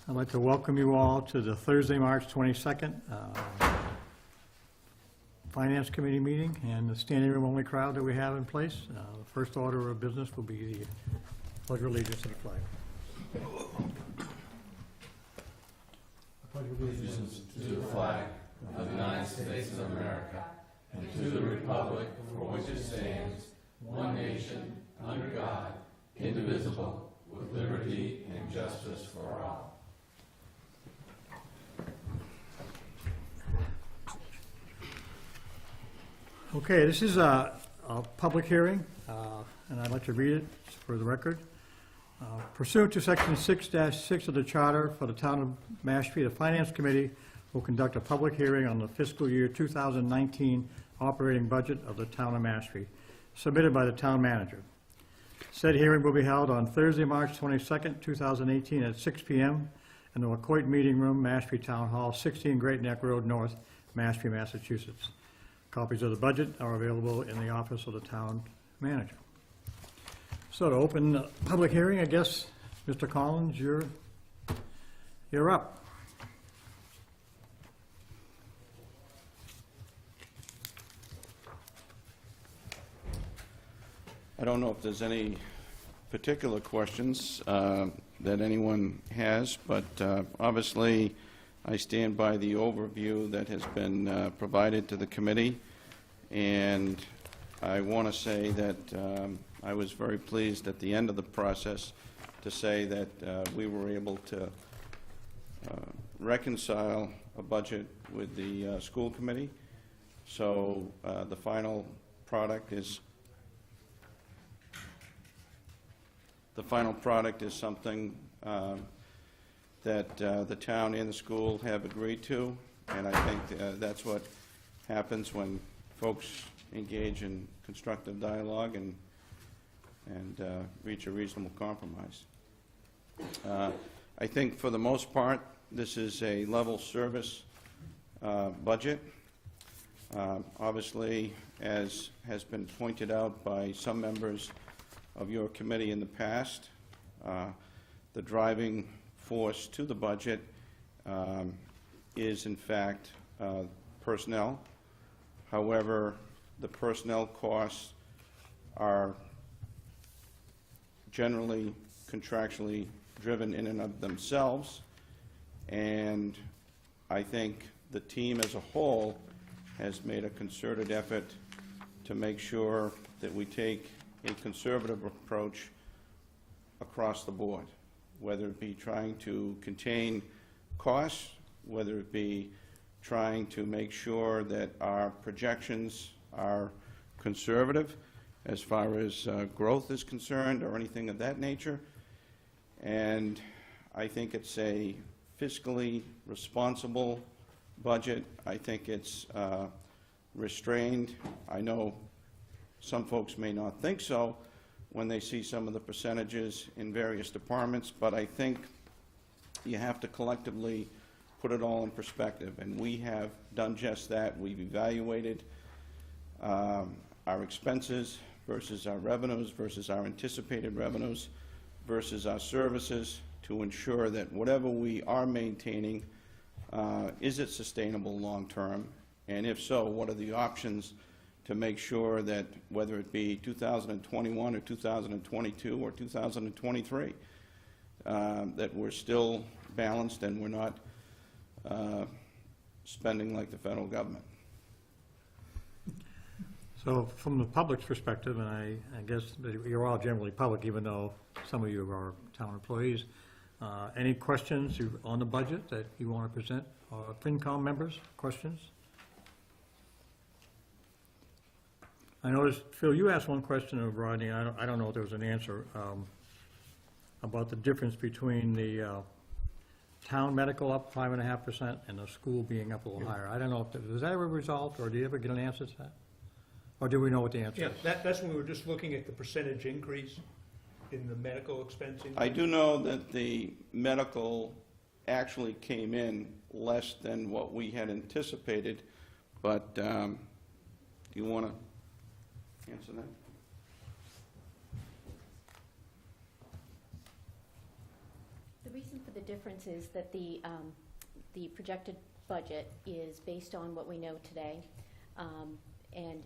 I'd like to welcome you all to the Thursday, March 22nd Finance Committee meeting and the standing room only crowd that we have in place. The first order of business will be the pledge of allegiance to the flag. Allegiance to the flag of the United States of America and to the republic for which it stands, one nation, under God, indivisible, with liberty and justice for all. Okay, this is a public hearing, and I'd like to read it for the record. Pursuant to Section 6-6 of the Charter for the Town of Mashpee, the Finance Committee will conduct a public hearing on the fiscal year 2019 operating budget of the Town of Mashpee, submitted by the Town Manager. Said hearing will be held on Thursday, March 22nd, 2018 at 6 p.m. in the McCoy Meeting Room, Mashpee Town Hall, 16 Great Neck Road North, Mashpee, Massachusetts. Copies of the budget are available in the office of the Town Manager. So to open the public hearing, I guess, Mr. Collins, you're up. I don't know if there's any particular questions that anyone has, but obviously I stand by the overview that has been provided to the committee, and I want to say that I was very pleased at the end of the process to say that we were able to reconcile a budget with the school committee. So the final product is something that the town and the school have agreed to, and I think that's what happens when folks engage in constructive dialogue and reach a reasonable compromise. I think for the most part, this is a level service budget. Obviously, as has been pointed out by some members of your committee in the past, the driving force to the budget is, in fact, personnel. However, the personnel costs are generally contractually driven in and of themselves, and I think the team as a whole has made a concerted effort to make sure that we take a conservative approach across the board, whether it be trying to contain costs, whether it be trying to make sure that our projections are conservative as far as growth is concerned or anything of that nature. And I think it's a fiscally responsible budget. I think it's restrained. I know some folks may not think so when they see some of the percentages in various departments, but I think you have to collectively put it all in perspective, and we have done just that. We've evaluated our expenses versus our revenues versus our anticipated revenues versus our services to ensure that whatever we are maintaining, is it sustainable long term, and if so, what are the options to make sure that whether it be 2021 or 2022 or 2023, that we're still balanced and we're not spending like the federal government. So from the public's perspective, and I guess that you're all generally public, even though some of you are town employees, any questions on the budget that you want to present? FinCom members, questions? I noticed, Phil, you asked one question of Rodney. I don't know if there was an answer about the difference between the town medical up 5.5% and the school being up a little higher. I don't know if was that ever resolved, or did you ever get an answer to that? Or do we know what the answer is? Yeah, that's when we were just looking at the percentage increase in the medical expense increase. I do know that the medical actually came in less than what we had anticipated, but do you want to answer that? The reason for the difference is that the projected budget is based on what we know today. And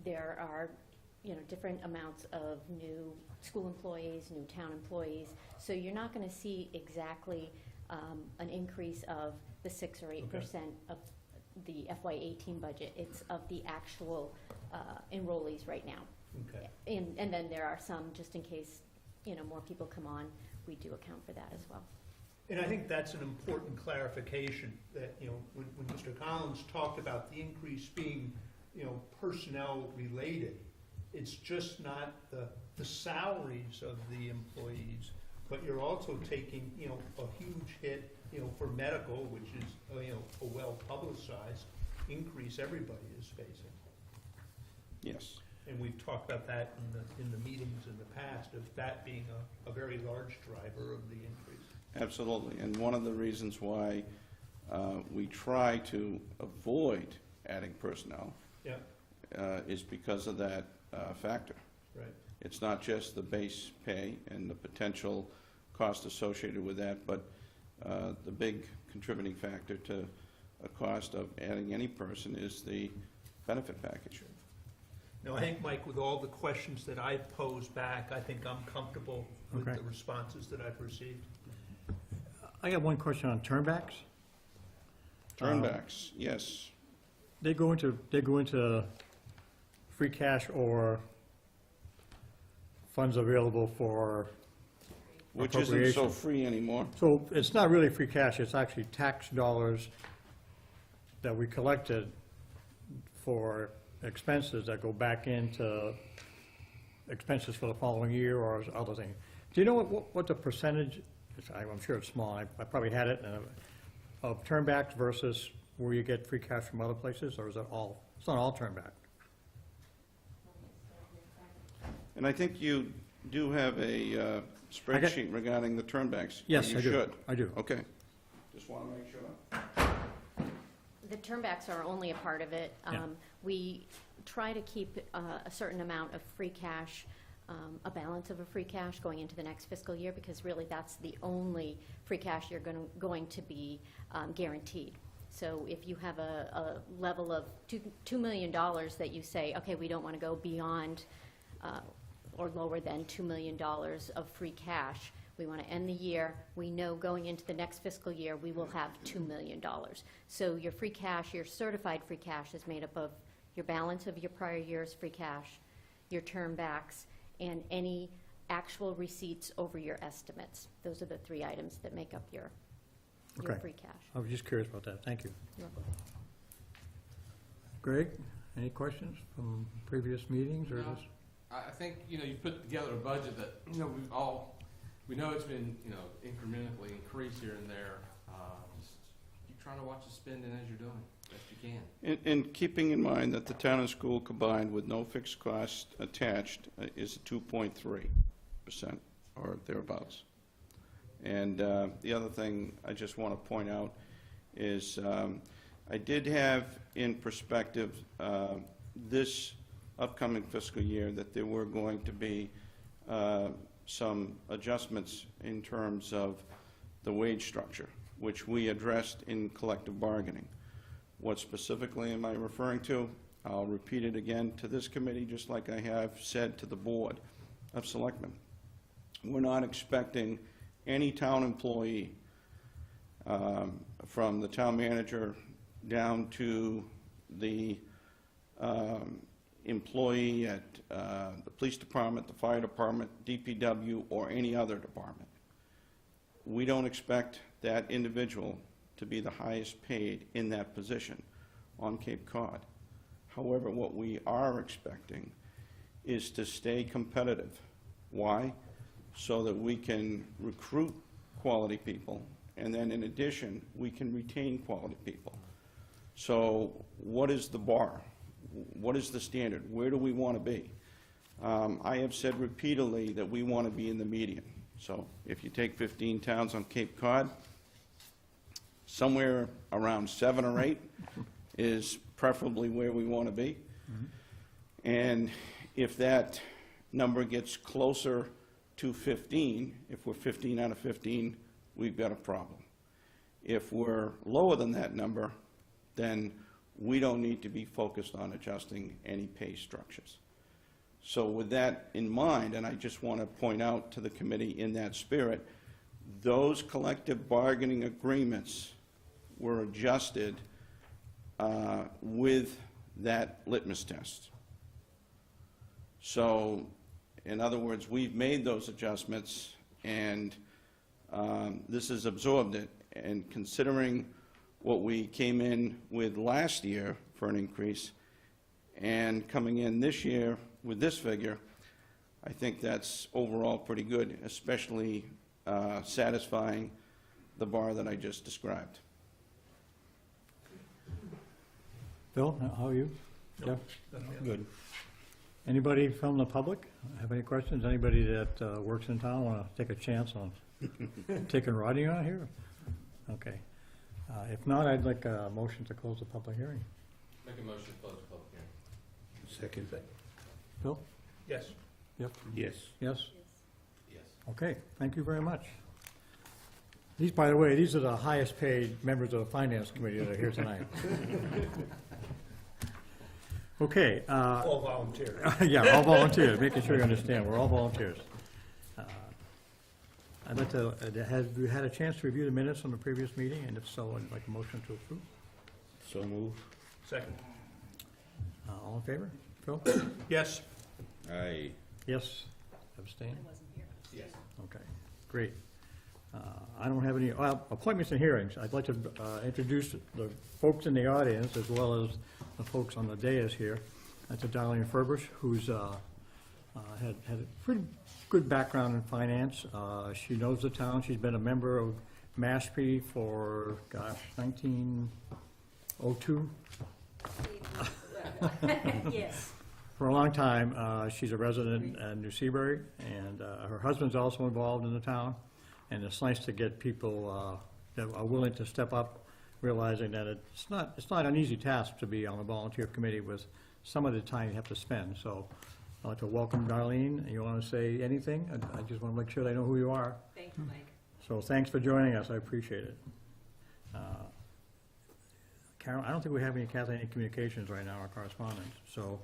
there are, different amounts of new school employees, new town employees. So you're not going to see exactly an increase of the 6 or 8% of the FY18 budget. It's of the actual enrollees right now. Okay. And then there are some, just in case, more people come on, we do account for that as well. And I think that's an important clarification, that, when Mr. Collins talked about the increase being, personnel related, it's just not the salaries of the employees, but you're also taking, a huge hit, for medical, which is, a well-publicized increase everybody is facing. Yes. And we've talked about that in the meetings in the past, of that being a very large driver of the increase. Absolutely, and one of the reasons why we try to avoid adding personnel Yeah, is because of that factor. right. It's not just the base pay and the potential cost associated with that, but the big contributing factor to a cost of adding any person is the benefit package. Now, I think, Mike, with all the questions that I've posed back, I think I'm comfortable with Okay. the responses that I've received. I got one question on turnbacks. Turnbacks, yes. They go into free cash or funds available for Which isn't so appropriation. free anymore. So it's not really free cash, it's actually tax dollars that we collected for expenses that go back into expenses for the following year or other things. Do you know what the percentage, I'm sure it's small, I probably had it, of turnbacks versus where you get free cash from other places, or is it all, it's not all turnback? And I think you do have a spreadsheet regarding the turnbacks. Yes, You I do. should. I do. Okay. Just want to make sure. The turnbacks are only a part of it. Yeah. We try to keep a certain amount of free cash, a balance of a free cash going into the next fiscal year, because really that's the only free cash you're going to be guaranteed. So if you have a level of $2 million that you say, okay, we don't want to go beyond or lower than $2 million of free cash, we want to end the year, we know going into the next fiscal year, we will have $2 million. So your free cash, your certified free cash is made up of your balance of your prior year's free cash, your turnbacks, and any actual receipts over your estimates. Those are the 3 items that make up your Okay. free cash. I was just curious about that, thank you. You're welcome. Greg, any questions from previous meetings, or No. just? I think, you put together a budget that, we know it's been, incrementally increased here and there. Just keep trying to watch the spending as you're doing, best you can. And keeping in mind that the town and school combined with no fixed cost attached is 2.3% or thereabouts. And the other thing I just want to point out is I did have in perspective this upcoming fiscal year that there were going to be some adjustments in terms of the wage structure, which we addressed in collective bargaining. What specifically am I referring to? I'll repeat it again to this committee, just like I have said to the Board of Selectmen. We're not expecting any town employee, from the town manager down to the employee at the police department, the fire department, DPW, or any other department. We don't expect that individual to be the highest paid in that position on Cape Cod. However, what we are expecting is to stay competitive. Why? So that we can recruit quality people, and then in addition, we can retain quality people. So what is the bar? What is the standard? Where do we want to be? I have said repeatedly that we want to be in the median. So if you take 15 towns on Cape Cod, somewhere around 7 or 8 is preferably where we want to be. And if that number gets closer to 15, if we're 15 out of 15, we've got a problem. If we're lower than that number, then we don't need to be focused on adjusting any pay structures. So with that in mind, and I just want to point out to the committee in that spirit, those collective bargaining agreements were adjusted with that litmus test. So, in other words, we've made those adjustments, and this has absorbed it. And considering what we came in with last year for an increase, and coming in this year with this figure, I think that's overall pretty good, especially satisfying the bar that I just described. Phil, how are you? Jeff? Good. Anybody from the public have any questions? Anybody that works in town want to take a chance on taking riding on here? Okay. If not, I'd like a motion to close the public hearing. Make a motion to close the public hearing. Second. Phil? Yes. Yep. Yes. Yes? Yes. Okay, thank you very much. These, by the way, these are the highest paid members of the Finance Committee that are here tonight. Okay. All volunteer. Yeah, all volunteers, making sure you understand, we're all volunteers. I'd like to, have you had a chance to review the minutes from the previous meeting? And if so, I'd like a motion to approve. So move. Second. All in favor? Phil? Yes. Aye. Yes? Abstain? Yes. Okay, great. I don't have any, appointments and hearings. I'd like to introduce the folks in the audience as well as the folks on the dais here. That's Darlene Furbush, who's had a pretty good background in finance. She knows the town. She's been a member of Mashpee for, 1902. Yes. For a long time. She's a resident in New Seabury, and her husband's also involved in the town. And it's nice to get people that are willing to step up, realizing that it's not an easy task to be on a volunteer committee with some of the time you have to spend. So I'd like to welcome Darlene. You want to say anything? I just want to make sure they know who you are. Thank you, Mike. So thanks for joining us. I appreciate it. Carol, I don't think we have any Kathleen communications right now or correspondence. So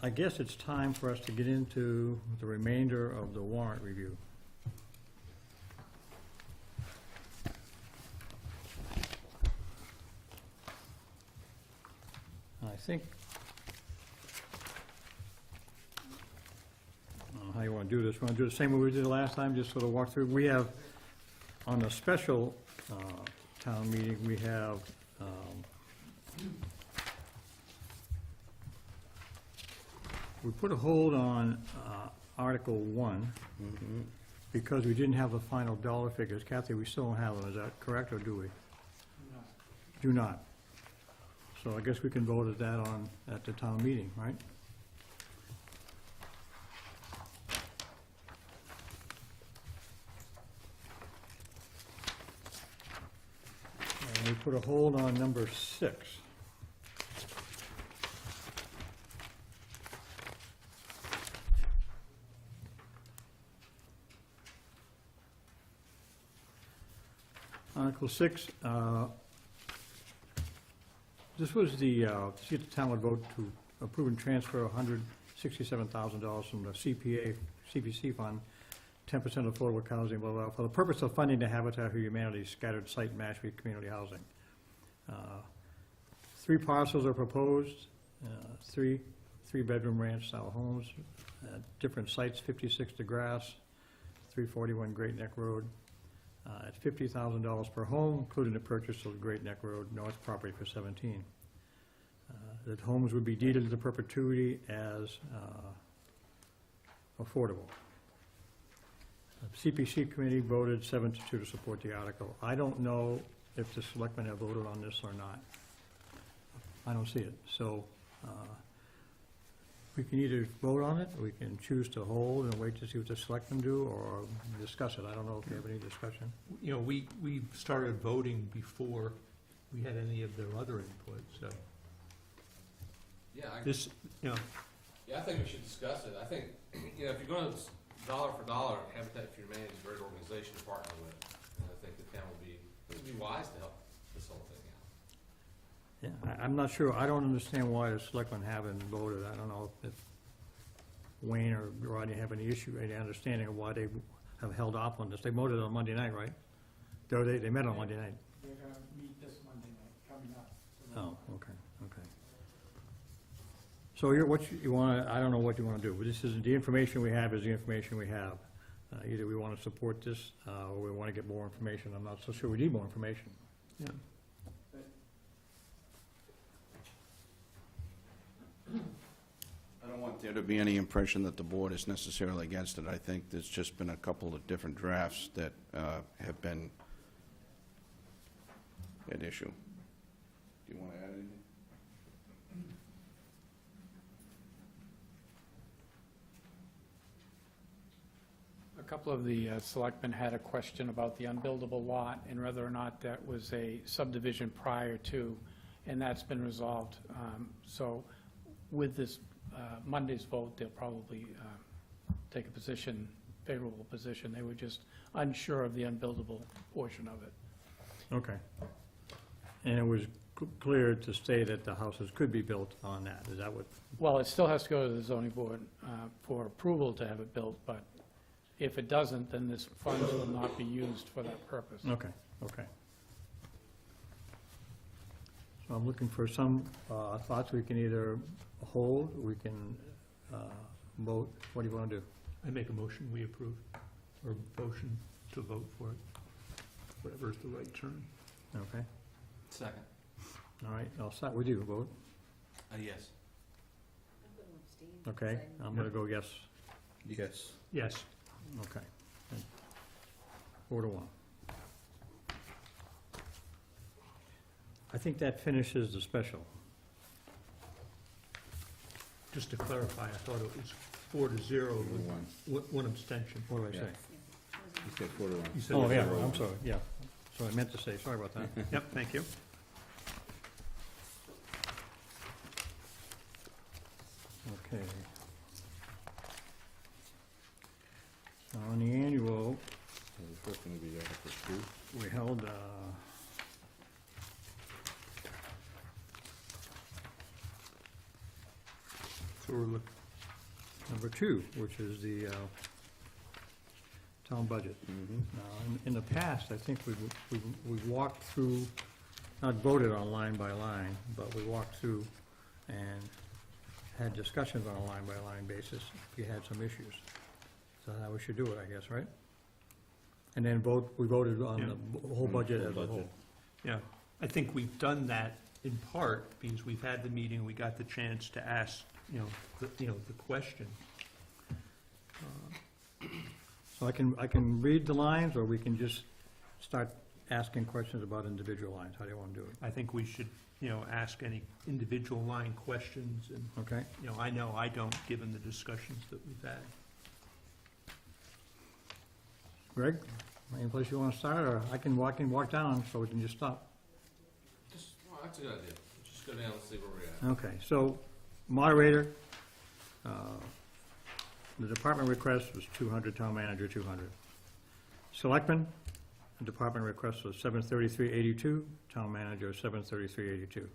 I guess it's time for us to get into the remainder of the warrant review. I think, I don't know how you want to do this. We want to do the same way we did last time, just sort of walk through. We have, on the special town meeting, we have we put a hold on Article 1 because we didn't have the final dollar figures. Kathy, we still don't have them, is that correct, or do we? No. Do not. So I guess we can vote at that on, at the town meeting, right? And we put a hold on number 6. Article 6, this was the, see if the town would vote to approve and transfer $167,000 from the CPC fund, 10% affordable housing, blah, blah, for the purpose of funding the Habitat for Humanity scattered site Mashpee community housing. 3 parcels are proposed, 3-bedroom ranch-style homes, different sites, 56 DeGrasse, 341 Great Neck Road, at $50,000 per home, including the purchase of Great Neck Road North property for $17,000. The homes would be deeded to perpetuity as affordable. The CPC committee voted 7-2 to support the article. I don't know if the selectmen have voted on this or not. I don't see it. So we can either vote on it, or we can choose to hold and wait to see what the selectmen do, or discuss it. I don't know if you have any discussion. You know, we started voting before we had any of their other input, so Yeah, this, you know, I think we should discuss it. I think, if you're going to dollar for dollar, Habitat for Humanity is a great organization to partner with, and I think the town would be wise to help this whole thing out. Yeah, I'm not sure, I don't understand why the selectmen haven't voted. I don't know if Wayne or Rodney have any issue, any understanding of why they have held off on this. They voted on Monday night, right? They met on Monday night. They're gonna meet this Monday night, coming up. Oh, okay. So you want, I don't know what you want to do, but this is, the information we have is the information we have. Either we want to support this, or we want to get more information. I'm not so sure we need more information. Yeah. I don't want there to be any impression that the board is necessarily against it. I think there's just been a couple of different drafts that have been at issue. Do you want to add anything? A couple of the selectmen had a question about the unbuildable lot and whether or not that was a subdivision prior to, and that's been resolved. So with this Monday's vote, they'll probably take a position, favorable position. They were just unsure of the unbuildable portion of it. Okay. And it was clear to say that the houses could be built on that. Is that what? Well, it still has to go to the zoning board for approval to have it built, but if it doesn't, then this funds will not be used for that purpose. Okay. So I'm looking for some thoughts. We can either hold, we can vote. What do you want to do? I make a motion, we approve, or motion to vote for it, whatever is the right term. Okay. Second. All right, I'll start with you. Vote. Yes. Okay, I'm going to go yes. Yes. Yes. Okay. 4-1. I think that finishes the special. Just to clarify, I thought it was 4-0 with one abstention. What do I Yeah. say? You said 4-1. You said Oh, it. yeah, I'm sorry, yeah. So I meant to say, sorry about that. Yep, thank you. Okay. So on the annual, The first one would be Article 2. we held, So we're looking, number 2, which is the town budget. Mm-hmm. Now, in the past, I think we've walked through, not voted on line by line, but we walked through and had discussions on a line-by-line basis if you had some issues. So how we should do it, I guess, right? And then we voted on the whole budget as a whole. yeah, I think we've done that in part because we've had the meeting, we got the chance to ask, the question. So I can read the lines, or we can just start asking questions about individual lines. How do you want to do it? I think we should, ask any individual line questions, and, Okay? I know I don't, given the discussions that we've had. Greg, any place you want to start, or I can walk down so we can just stop? That's a good idea. Just go down and see where we're at. Okay, so moderator, the department request was 200, town manager 200. Selectmen, the department request was 733.82, town manager 733.82.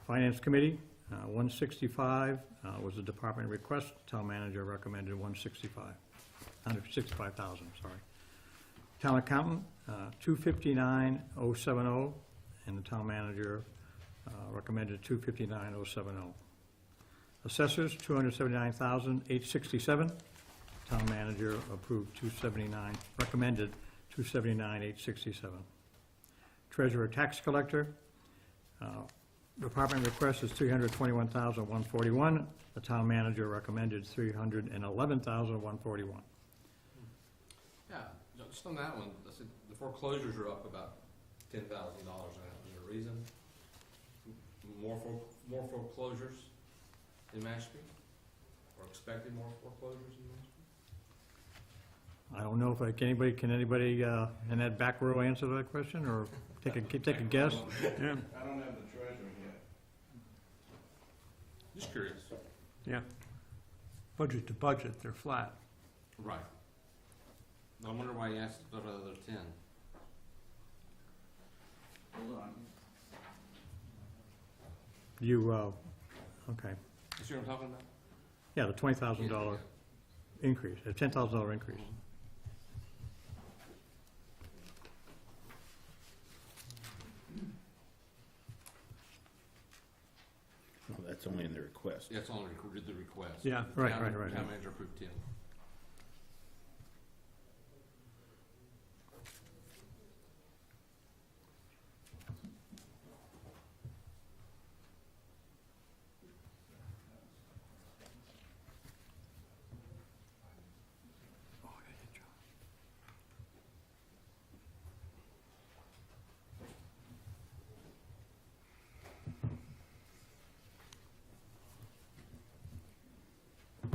Finance committee, 165 was the department request, town manager recommended 165,000, sorry. Town accountant, 259,070, and the town manager recommended 259,070. Assessors, 279,867. Town manager approved 279, recommended 279,867. Treasurer tax collector, department request is 321,141. The town manager recommended 311,141. Yeah, just on that one, I said the foreclosures are up about $10,000 now. Is there a reason? More foreclosures in Mashpee? Or expected more foreclosures in Mashpee? I don't know if can anybody in that back row answer that question, or take a guess? I don't have the treasurer yet. Just curious. Yeah. Budget to budget, they're flat. Right. I wonder why you asked about the other 10. Hold on. You, okay, You see what I'm talking about? yeah, the $20,000 increase, a $10,000 increase. No, that's only in the request. Yeah, it's only the request. Yeah, right. Town manager approved 10.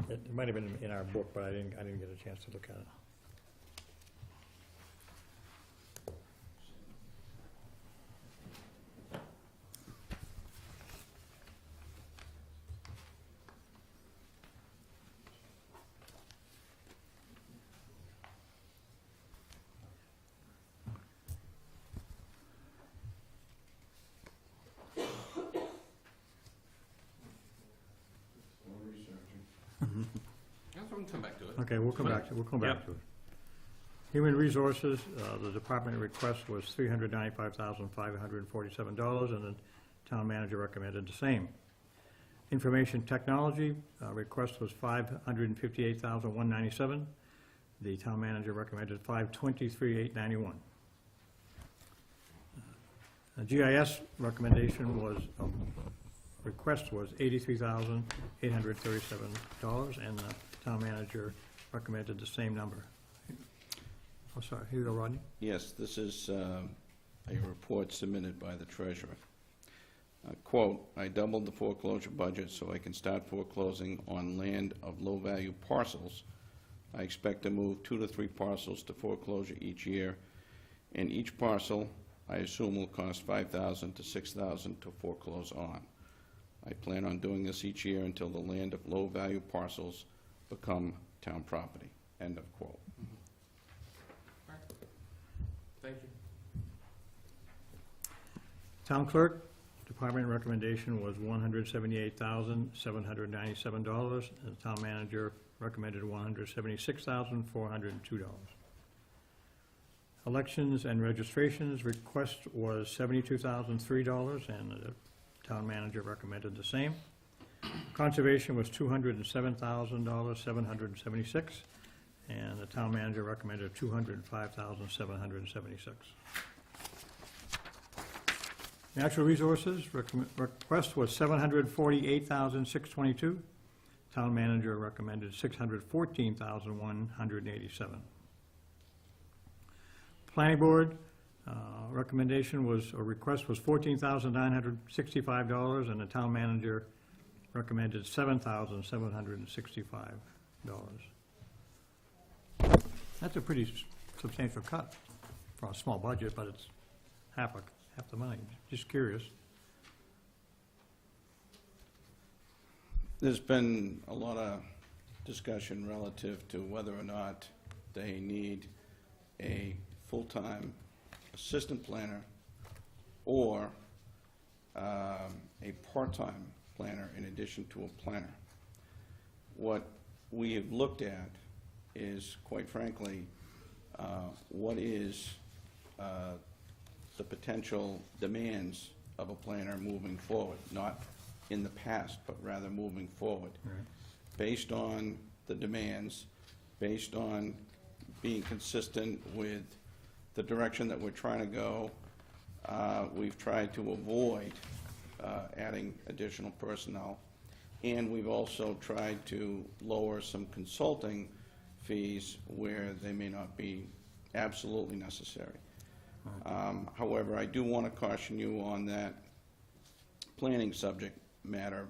It might have been in our book, but I didn't get a chance to look at it. That's what I'm come back to it. Okay, we'll come back to it. Human Resources, the department request was $395,547, and the town manager recommended the same. Information Technology, request was $558,197. The town manager recommended $523,891. GIS recommendation was, request was $83,837, and the town manager recommended the same number. Oh, sorry, here you go, Rodney. Yes, this is a report submitted by the treasurer. Quote, "I doubled the foreclosure budget so I can start foreclosing on land of low-value parcels. I expect to move 2 to 3 parcels to foreclosure each year, and each parcel, I assume, will cost $5,000 to $6,000 to foreclose on. I plan on doing this each year until the land of low-value parcels become town property." End of quote. Thank you. Town clerk, department recommendation was $178,797, and the town manager recommended $176,402. Elections and registrations, request was $72,003, and the town manager recommended the same. Conservation was $207,776, and the town manager recommended $205,776. Natural Resources, request was $748,622. Town manager recommended $614,187. Planning Board, recommendation was, or request was $14,965, and the town manager recommended $7,765. That's a pretty substantial cut for a small budget, but it's half the money. Just curious. There's been a lot of discussion relative to whether or not they need a full-time assistant planner or a part-time planner in addition to a planner. What we have looked at is, quite frankly, what is the potential demands of a planner moving forward, not in the past, but rather moving forward. Right. Based on the demands, based on being consistent with the direction that we're trying to go, we've tried to avoid adding additional personnel, and we've also tried to lower some consulting fees where they may not be absolutely necessary. However, I do want to caution you on that planning subject matter.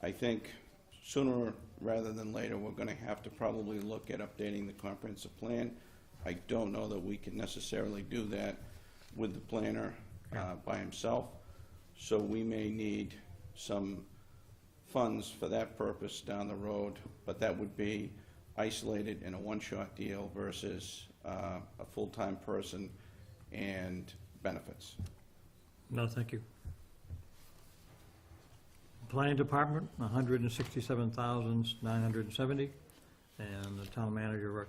I think sooner rather than later, we're going to have to probably look at updating the comprehensive plan. I don't know that we can necessarily do that with the planner by himself, so we may need some funds for that purpose down the road, but that would be isolated in a one-shot deal versus a full-time person and benefits. No, thank you. Planning Department, $167,970, and the town manager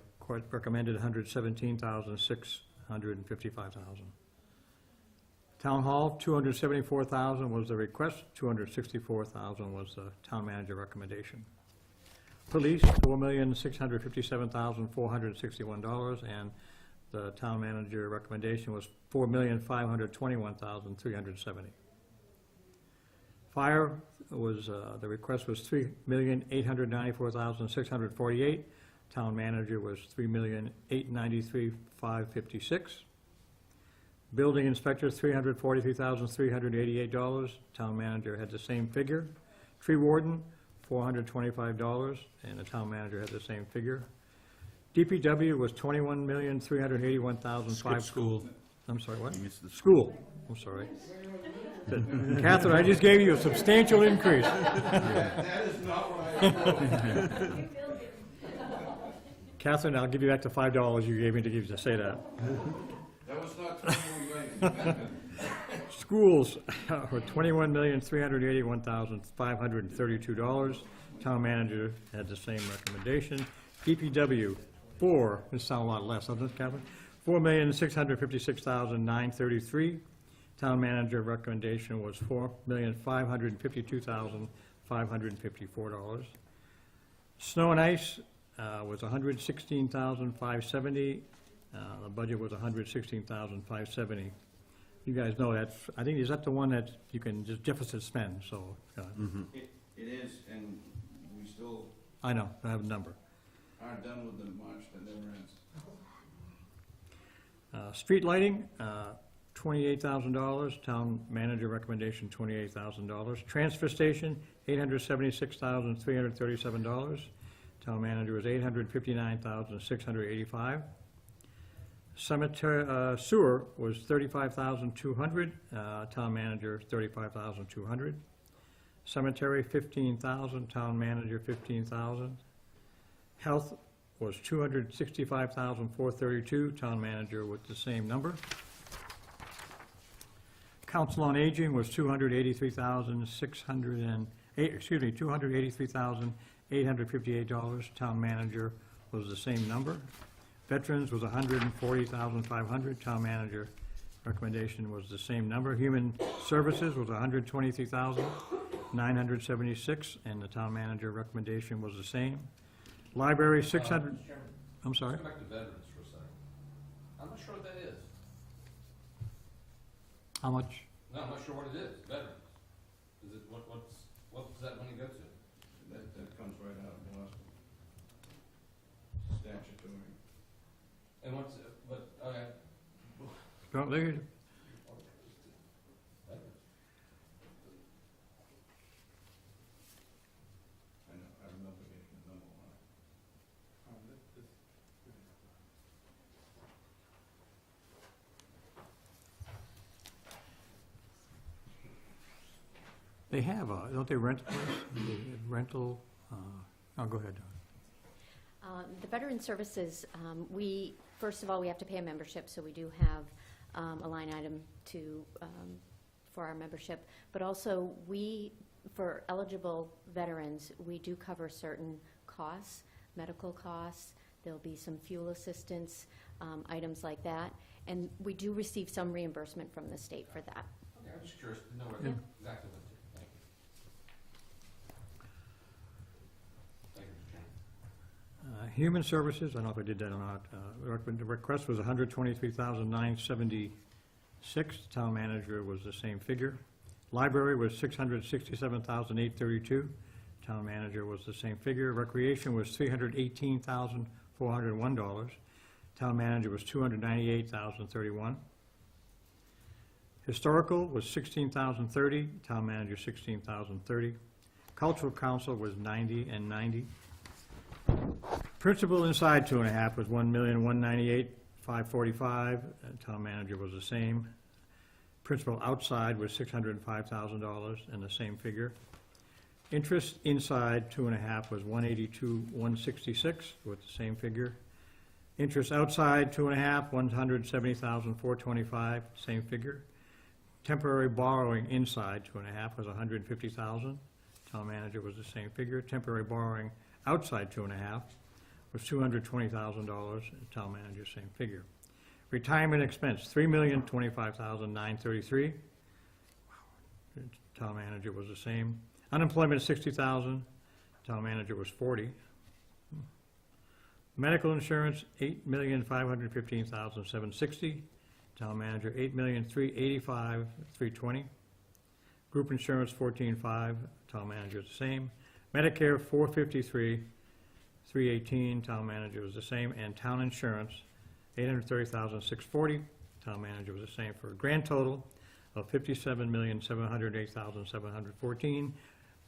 recommended $117,655. Town Hall, $274,000 was the request, $264,000 was the town manager recommendation. Police, $4,657,461, and the town manager recommendation was $4,521,370. Fire was, the request was $3,894,648. Town manager was $3,893,556. Building inspector, $343,388. Town manager had the same figure. Tree warden, $425, and the town manager had the same figure. DPW was $21,381,500. School. I'm sorry, what? You missed the School, I'm sorry. Catherine, I just gave you a substantial increase. That is not what I Catherine, I'll give you back the $5 you gave me to say that. That was not totally Schools were $21,381,532. Town manager had the same recommendation. DPW, this sounds a lot less, doesn't it, Catherine? $4,656,933. Town manager recommendation was $4,552,554. Snow and ice was $116,570. The budget was $116,570. You guys know that's, I think, is that the one that you can just deficit spend, so, It is, and we still I know, I have a number. aren't done with the march that never ends. Street lighting, $28,000. Town manager recommendation, $28,000. Transfer station, $876,337. Town manager was $859,685. Cemetery, sewer was $35,200. Town manager, $35,200. Cemetery, $15,000. Town manager, $15,000. Health was $265,432. Town manager with the same number. Council on Aging was $283,858. Town manager was the same number. Veterans was $140,500. Town manager recommendation was the same number. Human Services was $123,976, and the town manager recommendation was the same. Library, 600, Mr. Chairman, I'm sorry? let's go back to veterans for a second. I'm not sure what that is. How much? No, I'm not sure what it is, veterans. Is it, what does that money go to? That comes right out of Boston. Statutory. And what's, but, okay. Go, there you- I know, I remember getting the number on it. They have, don't they rent a place? Rental, oh, go ahead. The Veteran Services, first of all, we have to pay a membership, so we do have a line item for our membership. But also, for eligible veterans, we do cover certain costs, medical costs. There'll be some fuel assistance, items like that. And we do receive some reimbursement from the state for that. Okay, I'm just curious to know where Yeah. that exactly went to. Thank you. Thank you, Mr. Chairman. Human Services, I don't know if I did that or not. The request was $123,976. Town manager was the same figure. Library was $667,832. Town manager was the same figure. Recreation was $318,401. Town manager was $298,031. Historical was $16,030. Town manager $16,030. Cultural Council was $90,000 and $90,000. Principal inside 2.5 was $1,198,545. Town manager was the same. Principal outside was $605,000 and the same figure. Interest inside 2.5 was 182,166 with the same figure. Interest outside 2.5, 170,425, same figure. Temporary borrowing inside 2.5 was 150,000. Town manager was the same figure. Temporary borrowing outside 2.5 was $220,000. Town manager, same figure. Retirement expense, $3,025,933. Town manager was the same. Unemployment, 60,000. Town manager was 40. Medical insurance, $8,515,760. Town manager, $8,385,320. Group insurance, $14,500. Town manager is the same. Medicare, $453,318. Town manager was the same. And town insurance, $830,640. Town manager was the same, for a grand total of $57,708,714,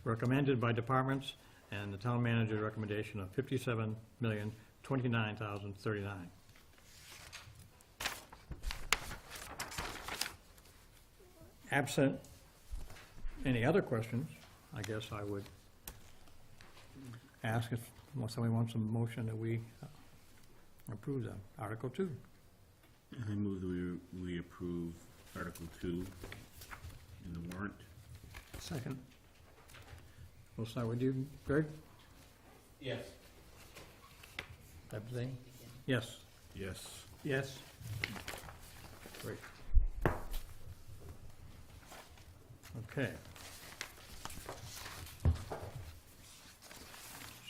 recommended by departments, and the town manager's recommendation of $57,029,039. Absent any other questions, I guess I would ask if somebody wants a motion that we approve that. Article 2. I move that we approve Article 2 in the warrant. Second. We'll start with you, Greg? Yes. Abstain? Yes. Yes. Yes. Great. Okay.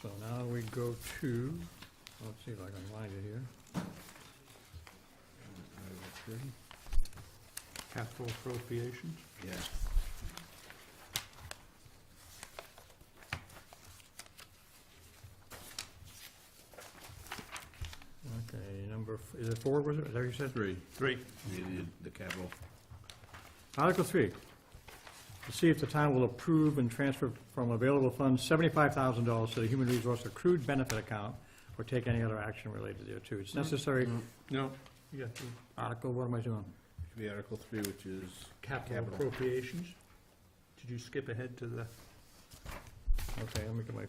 So now we go to, let's see if I can find it here. Capital appropriations? Yes. Okay, is it 4, was it? Is that what you said? 3. 3. The capital. Article 3, to see if the town will approve and transfer from available funds $75,000 to the Human Resource Accrued Benefit Account, or take any other action related thereto. It's necessary. No. You got the Article, what am I doing? Should be Article 3, which is capital appropriations. Did you skip ahead to the? Okay, let me get my,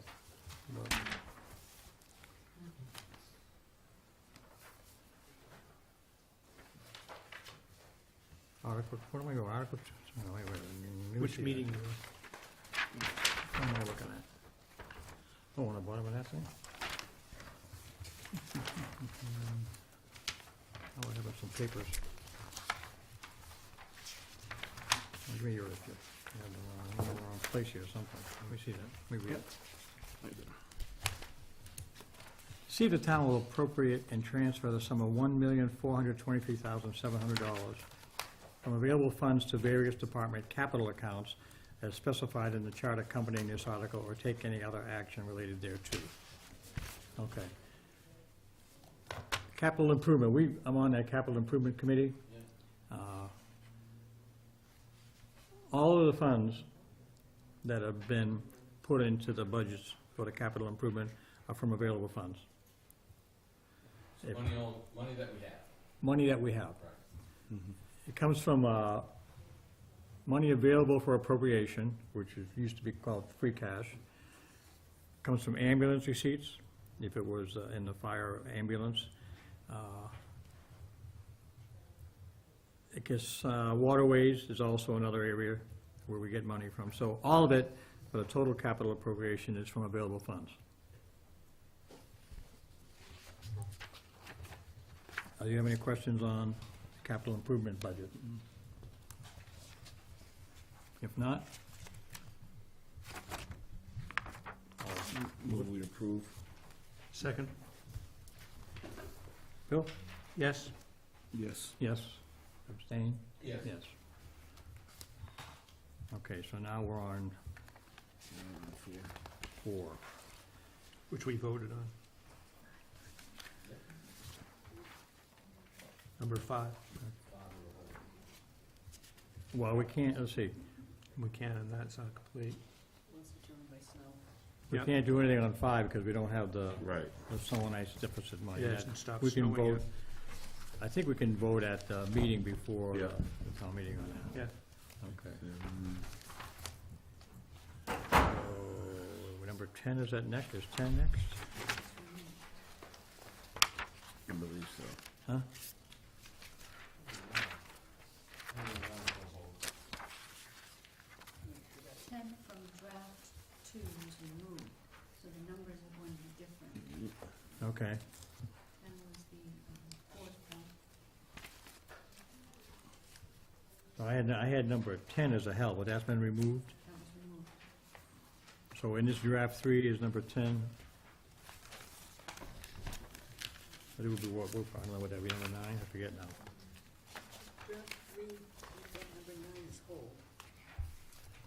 Article, what am I doing? Article, no, wait, let me Which see meeting? that. What am I looking at? Oh, on the bottom of that thing? Oh, I have some papers. Give me yours, Jeff. I have the wrong place here or something. Let me see that. Let me read it. See if the town will appropriate and transfer the sum of $1,423,700 from available funds to various department capital accounts as specified in the chart accompanying this article, or take any other action related thereto. Okay. Capital improvement, I'm on that capital improvement committee. All of the funds that have been put into the budgets for the capital improvement are from available funds. If- Money that we have. Money that we have. Right. It comes from money available for appropriation, which used to be called free cash. Comes from ambulance receipts, if it was in the fire ambulance. I guess waterways is also another area where we get money from. So all of it, for the total capital appropriation, is from available funds. Do you have any questions on capital improvement budget? If not, Move we approve. Second? Bill? Yes. Yes. Yes. Abstain? Yes. Yes. Okay, so now we're on 4. Which we voted on. Number 5. Well, we can't, let's see, We can, and that's not complete. we Yep. can't do anything on 5 because we don't have the Right. snow and ice deficit money. Yeah, it That- hasn't stopped We can snowing vote, I think we can vote at the meeting before Yeah. the town meeting on that. Yeah. Okay. number 10, is that next? Is 10 next? I believe so. Huh? Ten from draft 2 was removed, so the numbers are going to be different. Okay. 10 was the fourth one. So I had number 10 as a hell, but that's been removed. That was removed. So in this draft 3 is number 10. It would be what, I don't know what that would be, number 9, I forget now. Draft 3, you've got number 9 is hold.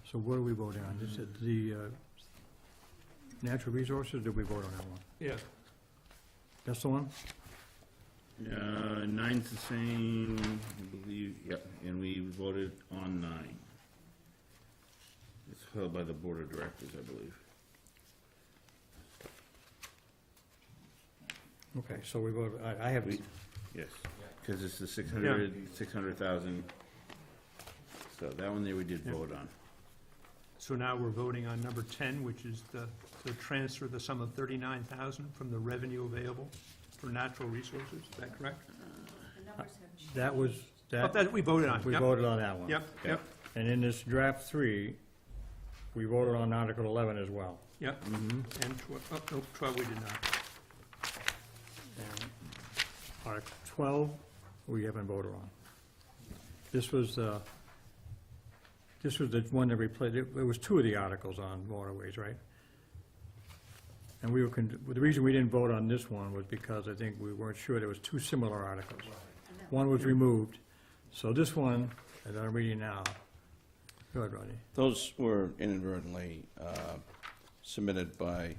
So what are we voting on? Is it the natural resources, did we vote on that one? Yeah. That's the one? Nine's the same, I believe, yep, and we voted on 9. It's held by the board of directors, I believe. Okay, so we voted, I have, We- Yes, because it's the 600,000. So that one there we did Yeah. vote on. So now we're voting on number 10, which is the transfer, the sum of 39,000 from the revenue available for natural resources. Is that correct? The numbers have changed. that was, Oh, that we voted on. we Yep. voted on that one. Yep, yep, And in this draft 3, we voted on Article 11 as well. yep. And 12 we did not. And Article 12, we haven't voted on. This was the one that replaced, it was 2 of the articles on waterways, right? And we were, the reason we didn't vote on this one was because I think we weren't sure there was 2 similar articles. And that One was removed, so this one, that I'm reading now, go ahead, Rodney. Those were inadvertently submitted by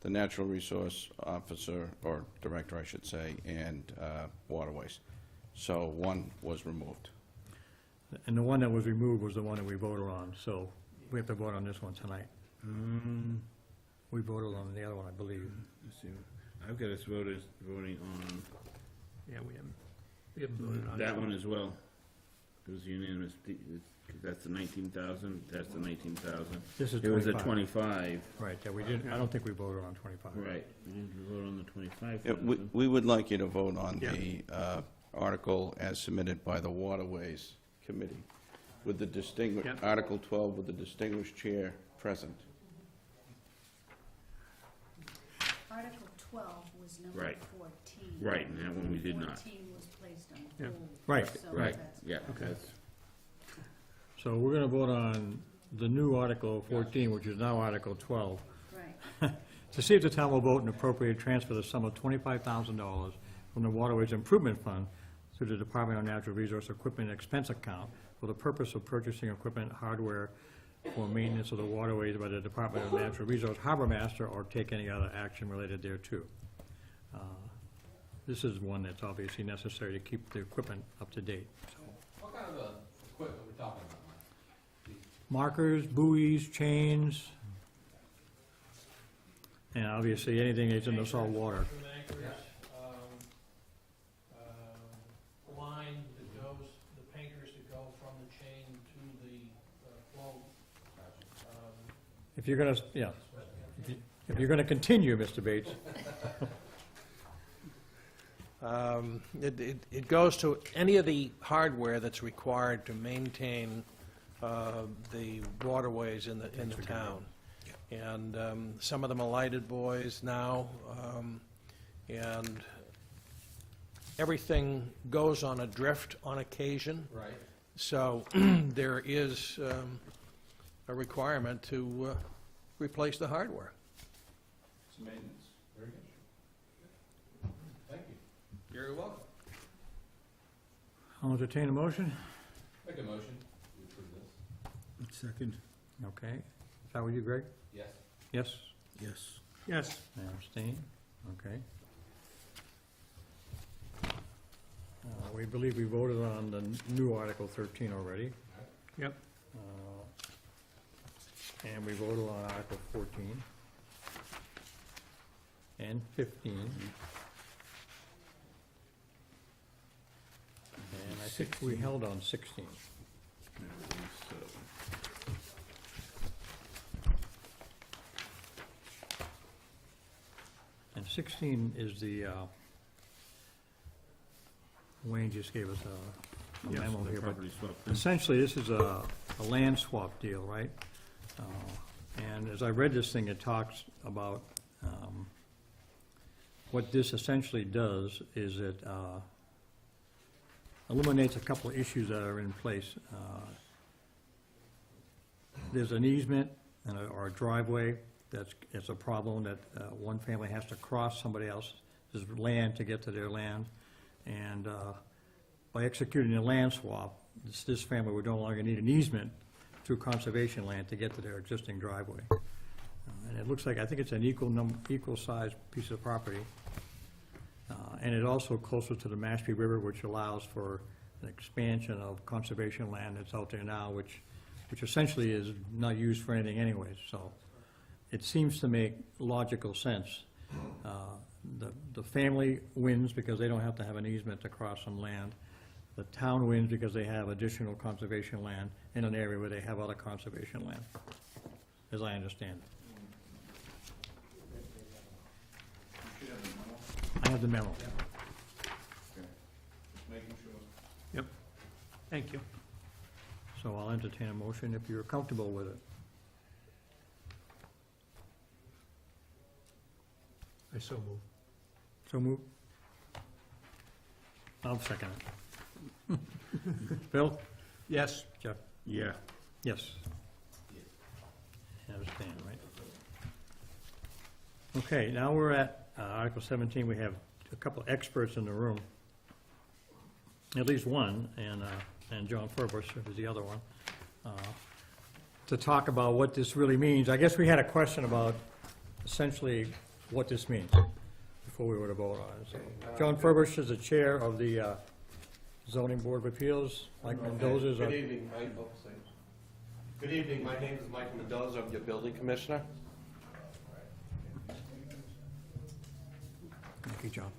the Natural Resource Officer, or Director, I should say, and Waterways. So one was removed. And the one that was removed was the one that we voted on, so we have to vote on this one tonight. We voted on the other one, I believe. Let's see, I've got us voting on Yeah, we haven't voted on that one as well. It was unanimous, that's the 19,000, that's the 19,000. This is It was a 25. 25, Right, yeah, we didn't, I don't think we voted on 25. right, we didn't vote on the Yeah, 25,000. we would like you to vote on Yeah. the article as submitted by the Waterways Committee, with the distinguished, Yeah. Article 12 with the distinguished chair present. Article 12 was number Right. 14. Right, and that one we did not. 14 was placed on Yeah. hold. Right, so Right, that's- yeah, Okay. that's, So we're gonna vote on the new Article 14, which is now Article 12, Right. to see if the town will vote and appropriate transfer the sum of $25,000 from the Waterways Improvement Fund to the Department of Natural Resource Equipment Expense Account for the purpose of purchasing equipment, hardware for maintenance of the waterways by the Department of Natural Resource Harbor Master, or take any other action related thereto. This is one that's obviously necessary to keep the equipment up to date. What kind of equipment are we talking about? Markers, buoys, chains, and obviously anything that's in the salt water. From anchors, line that goes, the painters that go from the chain to the float. If you're gonna, yeah, if you're gonna continue, Mr. Bates, It goes to any of the hardware that's required to maintain the waterways in the town. And some of them are lighted buoys now, and everything goes on a drift on occasion. Right. So there is a requirement to replace the hardware. It's maintenance. Very good. Thank you. You're welcome. I'll entertain a motion. Make a motion. We approve this. second, Okay. Is that with you, Greg? Yes. Yes? yes. Yes. I abstain. Okay. We believe we voted on the new Article 13 already. Yep. And we voted on Article 14 and 15. And I think we held on 16. So, 16 is the, Wayne just gave us a Yes, memo the here, but property swap. essentially, this is a land swap deal, right? And as I read this thing, it talks about, what this essentially does is it eliminates a couple of issues that are in place. There's an easement or a driveway it's a problem that one family has to cross somebody else's land to get to their land. And by executing a land swap, this family would no longer need an easement through conservation land to get to their existing driveway. And it looks like, I think it's an equal-sized piece of property. And it also closer to the Mashpee River, which allows for an expansion of conservation land that's out there now, which essentially is not used for anything anyways. So it seems to make logical sense. The family wins because they don't have to have an easement to cross some land. The town wins because they have additional conservation land in an area where they have other conservation land, as I understand it. I have the memo. Yep. Thank you. So I'll entertain a motion if you're comfortable with it. I so move. So move. I'll second it. Bill? Yes. Jeff? Yeah. Yes. Understand, right? Okay, now we're at Article 17. We have a couple of experts in the room. At least one, and John Furbush is the other one, to talk about what this really means. I guess we had a question about essentially what this means before we were to vote on it. So, John Furbush is the chair of the Zoning Board of Appeals. Mike Mendoza is Good our... evening, Mike. Good evening, my name is Mike Mendoza, I'm your building commissioner. Thank you, John.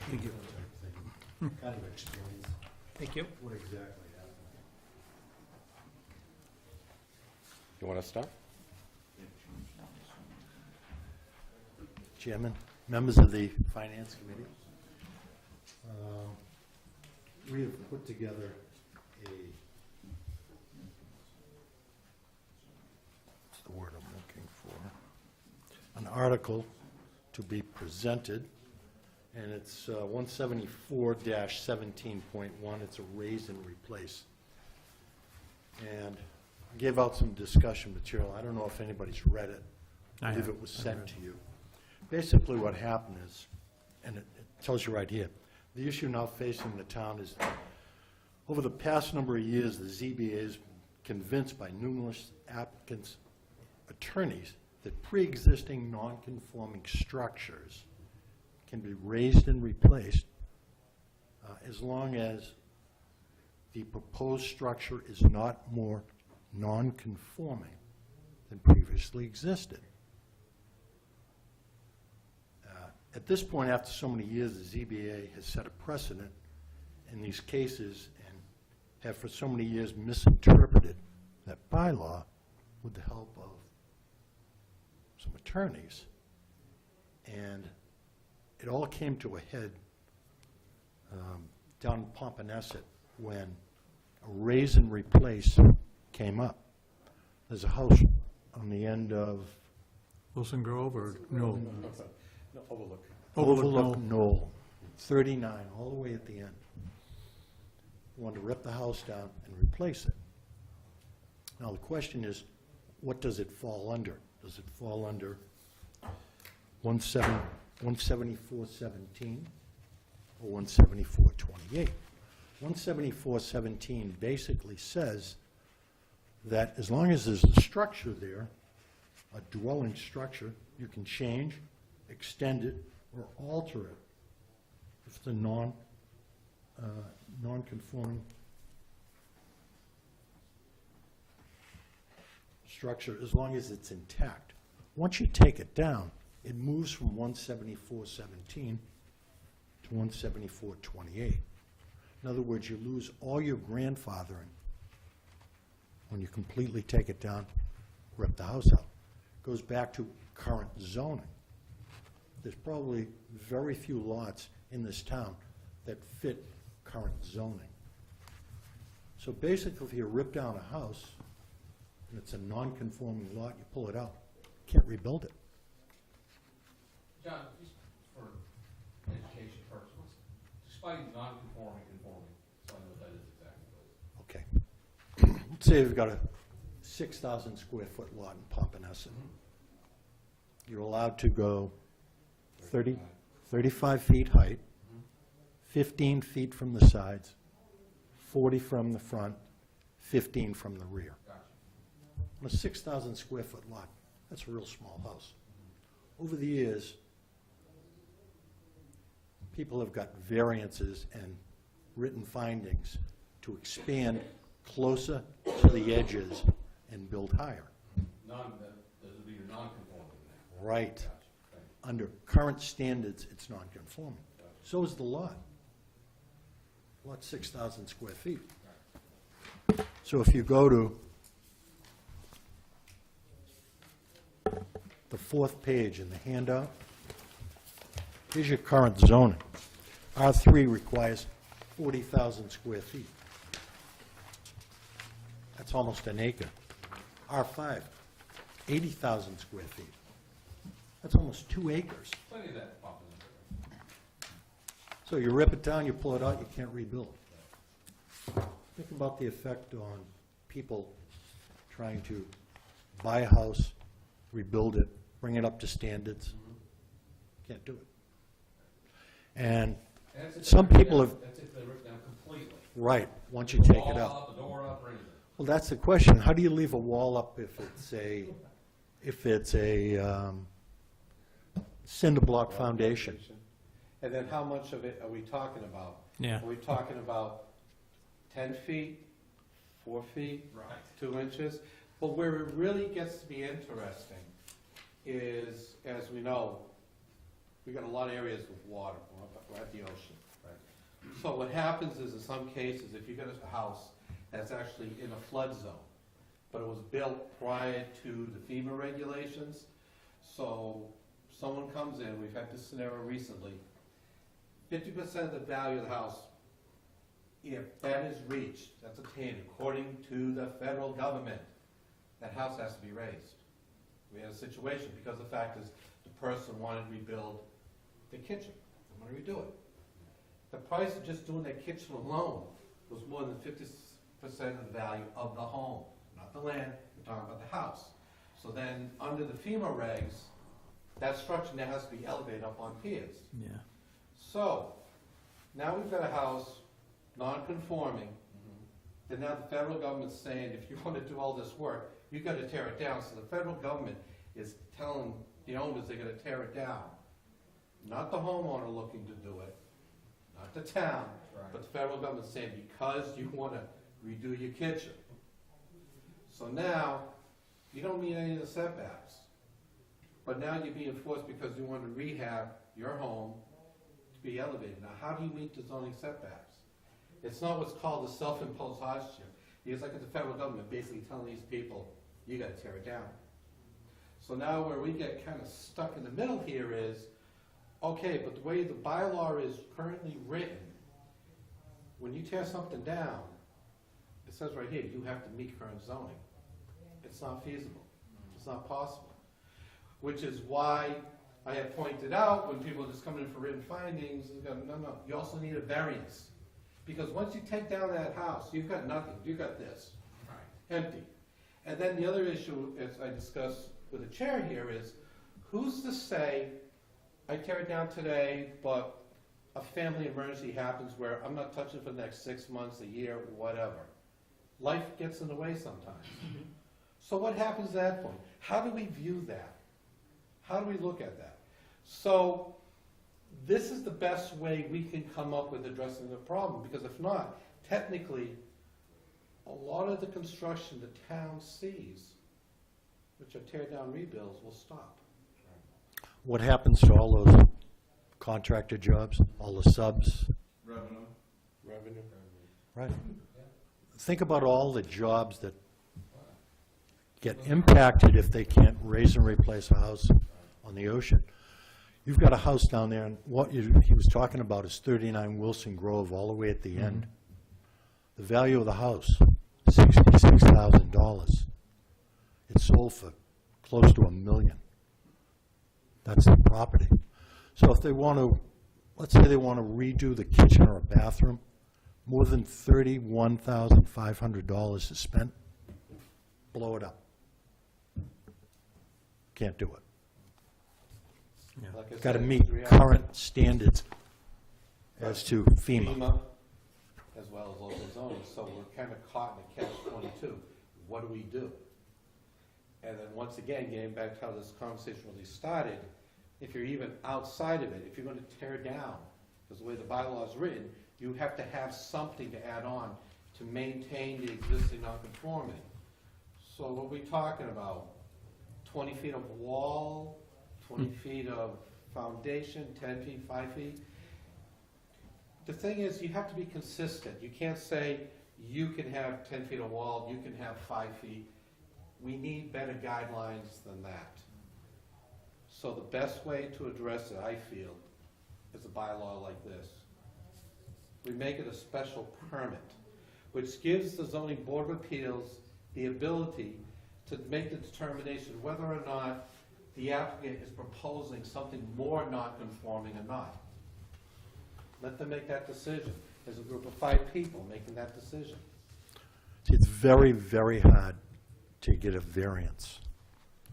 Thank you. Kind of explains Thank you. what exactly happened. You want to start? Chairman, members of the Finance Committee, we have put together what's the word I'm looking for? An article to be presented, and it's 174-17.1. It's a raise and replace. And I gave out some discussion material. I don't know if anybody's read it. I believe it was sent to you. Basically what happened is, and it tells you right here, the issue now facing the town is, over the past number of years, the ZBA is convinced by numerous applicants' attorneys that pre-existing non-conforming structures can be raised and replaced as long as the proposed structure is not more non-conforming than previously existed. At this point, after so many years, the ZBA has set a precedent in these cases and have for so many years misinterpreted that bylaw with the help of some attorneys. And it all came to a head down in Pompanesett when a raise and replace came up. There's a house on the end of Wilson Grove or no? No, Overlook. Overlook Knoll, 39, all the way at the end. Wanted to rip the house down and replace it. Now the question is, what does it fall under? Does it fall under 174.17 or 174.28? 174.17 basically says that as long as there's a structure there, a dwelling structure, you can change, extend it, or alter it if it's a non-conforming structure, as long as it's intact. Once you take it down, it moves from 174.17 to 174.28. In other words, you lose all your grandfathering when you completely take it down, rip the house out. Goes back to current zoning. there's probably very few lots in this town that fit current zoning. So basically, if you rip down a house, and it's a non-conforming lot, you pull it out, can't rebuild it. John, just for education purposes, explain non-conforming, conforming, so I know what that is exactly. Okay. Let's say you've got a 6,000 square foot lot in Pompanesett. You're allowed to go 35 feet height, 15 feet from the sides, 40 from the front, 15 from the rear. Gotcha. On a 6,000 square foot lot, that's a real small house. Over the years, people have got variances and written findings to expand closer to the edges and build higher. Those would be your non-conforming then. Right. Gotcha. Thank you. Under current standards, it's non-conforming. So is the lot. Lot's 6,000 square feet. So if you go to the fourth page in the handout, here's your current zoning. R3 requires 40,000 square feet. That's almost an acre. R5, 80,000 square feet. That's almost 2 acres. Plenty of that popping up there. So you rip it down, you pull it out, you can't rebuild. Think about the effect on people trying to buy a house, rebuild it, bring it up to standards. Can't do it. And That's if some they rip people down- have, That's if they rip down completely. right, once you take it Wall out. up, the door up, or anything. Well, that's the question. How do you leave a wall up if it's a cinder block foundation? And then how much of it are we talking about? Yeah. Are we talking about 10 feet, 4 feet? Right. 2 inches? But where it really gets to be interesting is, as we know, we got a lot of areas with water, we're at the ocean. Right. So what happens is, in some cases, if you get a house that's actually in a flood zone, but it was built prior to the FEMA regulations, so someone comes in, we've had this scenario recently, 50% of the value of the house, if that is reached, that's attained according to the federal government, that house has to be raised. We had a situation because the fact is the person wanted to rebuild the kitchen. They want to redo it. The price of just doing that kitchen alone was more than 50% of the value of the home, not the land, we're talking about the house. So then, under the FEMA regs, that structure now has to be elevated up on piers. Yeah. So, now we've got a house, non-conforming, then now the federal government's saying, if you want to do all this work, you've got to tear it down. So the federal government is telling the owners they're going to tear it down. Not the homeowner looking to do it, not the town, Right. but the federal government saying, because you want to redo your kitchen. So now, you don't meet any of the setbacks. But now you're being forced because you want to rehab your home to be elevated. Now, how do you meet the zoning setbacks? It's not what's called a self-imposed hardship. It's like the federal government basically telling these people, you got to tear it down. So now where we get kind of stuck in the middle here is, okay, but the way the bylaw is currently written, when you tear something down, it says right here, you have to meet current zoning. It's not feasible. It's not possible. Which is why I have pointed out when people just come in for written findings, you go, no, you also need a variance. Because once you take down that house, you've got nothing. You've got this, empty. And then the other issue, as I discussed with the chair here, is who's to say, I tear it down today, but a family emergency happens where I'm not touching for the next 6 months, a year, whatever. Life gets in the way sometimes. So what happens at that point? How do we view that? How do we look at that? So this is the best way we can come up with addressing the problem, because if not, technically, a lot of the construction the town sees, which are tear down rebuilds, will stop. What happens to all those contractor jobs, all the subs? Revenue. Right. Think about all the jobs that get impacted if they can't raise and replace a house on the ocean. You've got a house down there, and what he was talking about is 39 Wilson Grove, all the way at the end. The value of the house, $66,000. It sold for close to $1 million. That's the property. So if they want to, let's say they want to redo the kitchen or a bathroom, more than $31,500 is spent, blow it up. Can't do it. Like I Got to said, meet the reality- current standards as to FEMA. As well as local zoning, so we're kind of caught in a catch-22. What do we do? And then once again, getting back to how this conversation really started, if you're even outside of it, if you're going to tear down, because the way the bylaw is written, you have to have something to add on to maintain the existing nonconformity. So what are we talking about? 20 feet of wall, 20 feet of foundation, 10 feet, 5 feet? The thing is, you have to be consistent. You can't say, you can have 10 feet of wall, you can have 5 feet. We need better guidelines than that. So the best way to address it, I feel, is a bylaw like this. We make it a special permit, which gives the zoning board of appeals the ability to make the determination whether or not the applicant is proposing something more non-conforming or not. Let them make that decision. There's a group of 5 people making that decision. It's very, very hard to get a variance.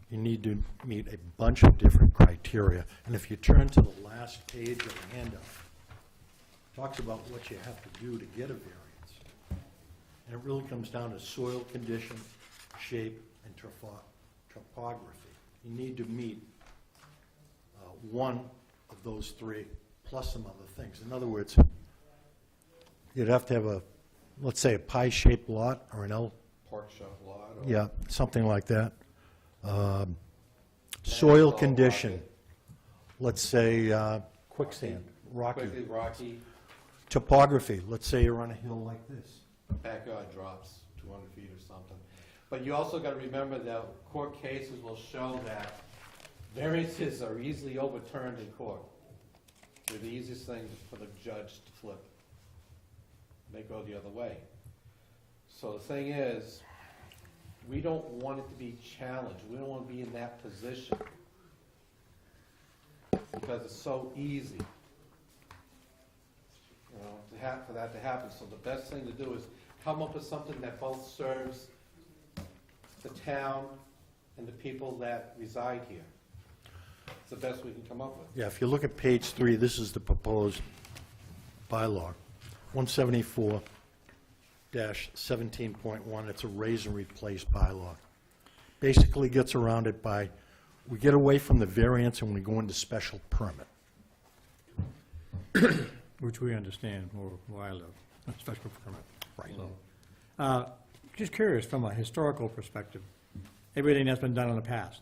You need to meet a bunch of different criteria. And if you turn to the last page of the handout, it talks about what you have to do to get a variance. And it really comes down to soil condition, shape, and topography. You need to meet one of those 3, plus some other things. In other words, you'd have to have a, let's say, a pie-shaped lot or an L. Pork chop lot or... Yeah, something like that. Soil Landfall, condition, rocky. let's say quicksand, rocky. Quickly rocky, Topography, let's say you're on a hill like this. backyard drops 200 feet or something. But you also got to remember that court cases will show that variances are easily overturned in court. They're the easiest thing for the judge to flip. They go the other way. So the thing is, we don't want it to be challenged. We don't want to be in that position because it's so easy, for that to happen. So the best thing to do is come up with something that both serves the town and the people that reside here. It's the best we can come up with. Yeah, if you look at page 3, this is the proposed bylaw. 174-17.1, it's a raise and replace bylaw. Basically gets around it by, we get away from the variance and we go into special permit. Which we understand where I live, a special permit. Right. So, just curious, from a historical perspective, everything that's been done in the past,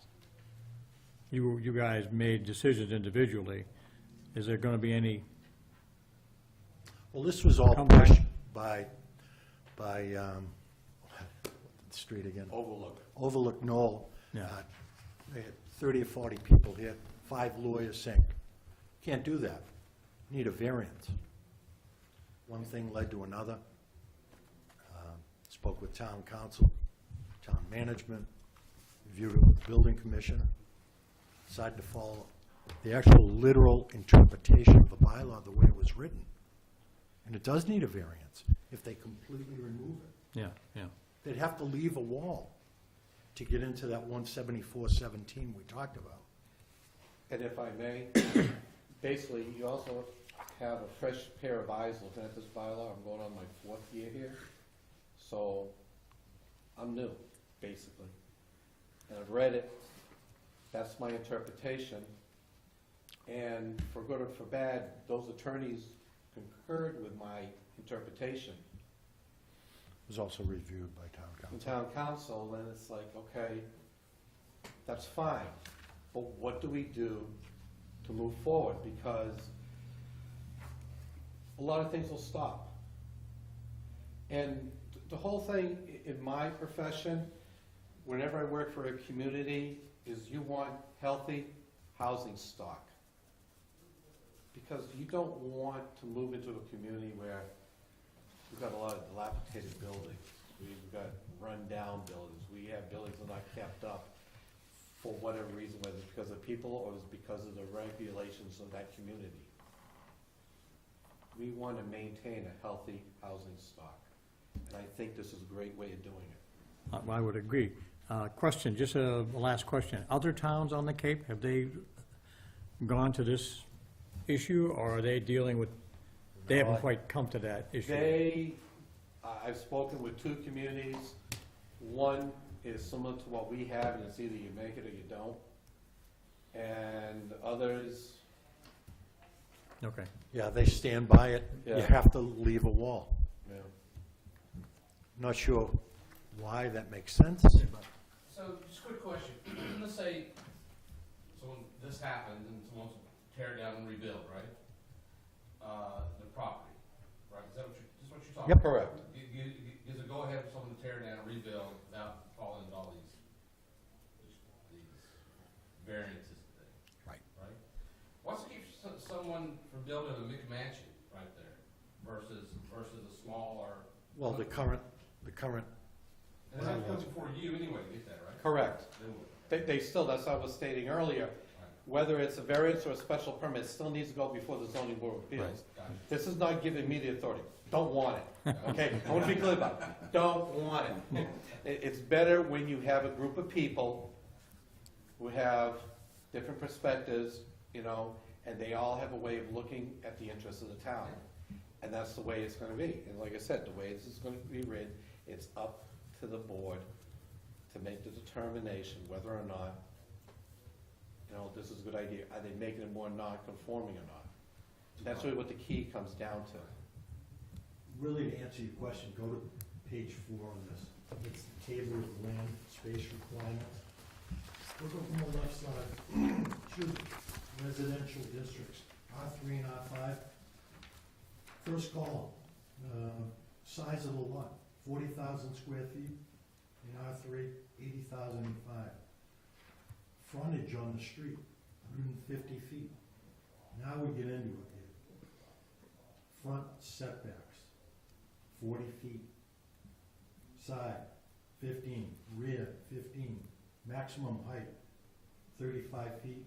you guys made decisions individually. Is there going to be any? Well, this was all Come back. pushed by the street again. Overlook Knoll. Yeah. They had 30 or 40 people here, 5 lawyers saying, can't do that. Need a variance. One thing led to another. Spoke with town council, town management, reviewed it with the building commissioner, decided to follow the actual literal interpretation of the bylaw the way it was written. And it does need a variance if they completely remove it. Yeah, yeah. They'd have to leave a wall to get into that 174-17 we talked about. And if I may, basically, you also have a fresh pair of eyes looking at this bylaw. I'm going on my 4th year here. So I'm new, basically. And I've read it. That's my interpretation. And for good or for bad, those attorneys concurred with my interpretation. It was also reviewed by town In council. town council, and it's like, okay, that's fine. But what do we do to move forward? Because a lot of things will stop. And the whole thing in my profession, whenever I work for a community, is you want healthy housing stock. because you don't want to move into a community where we've got a lot of dilapidated buildings. We've got run-down buildings. We have buildings that are not kept up for whatever reason, whether it's because of people or it's because of the regulations of that community. We want to maintain a healthy housing stock, and I think this is a great way of doing it. I would agree. Question, just a last question. Other towns on the Cape, have they gone to this issue, or are they dealing with, they haven't quite come to that issue? I've spoken with 2 communities. One is similar to what we have, and it's either you make it or you don't. And others, Okay. Yeah, they stand by it. You Yeah. have to leave a wall. you know, Not sure why that makes sense. So, just a quick question. Let's say, this happens and someone wants to tear it down and rebuild, right? The property, right? Is that what you're talking Yep. about? correct. Gives a go-ahead for someone to tear it down and rebuild without falling into all these variances today? Right. Right? What's to keep someone from building a McMansion right there versus a smaller? Well, the current, And that comes before you anyway to get that, right? Correct. They would. They still, that's what I was stating earlier, whether it's a variance or a special permit, it still needs to go before the zoning board of appeals. Gotcha. This is not giving me the authority. Don't want it, okay? I want to be clear about it. Don't want it. It's better when you have a group of people who have different perspectives, you know, and they all have a way of looking at the interests of the town. And that's the way it's gonna be. And like I said, the way this is gonna be written, it's up to the board to make the determination whether or not, you know, this is a good idea. Are they making it more non-conforming or not? That's really what the key comes down to. really to answer your question, go to page 4 on this. It's the table of land space requirements. Look up on the left side, choose residential districts, R3 and R5. First column, size of the lot, 40,000 square feet. In R3, 80,005. Frontage on the street, 150 feet. Now we get into it here. Front setbacks, 40 feet. Side, 15. Rear, 15. Maximum height, 35 feet.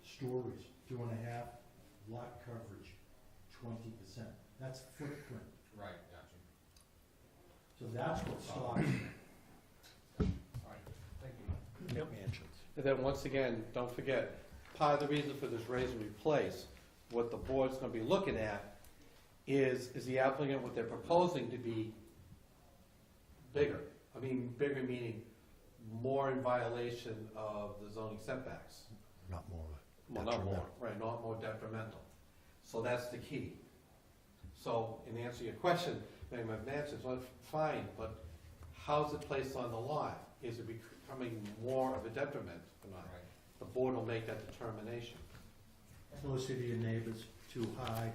Stories, 2.5. Lot coverage, 20%. That's footprint. Right, gotcha. So that's what stops All right, thank you. mansions. And then once again, don't forget, part of the reason for this raise and replace, what the board's gonna be looking at is the applicant, what they're proposing to be bigger? I mean, bigger meaning more in violation of the zoning setbacks. Not more. Well, not more, Detrimental. right, not more detrimental. So that's the key. So, in answer to your question, maybe my answer is, well, fine, but how's it placed on the lot? Is it becoming more of a detriment or not? Right. The board will make that determination. Closer to your neighbors, too high,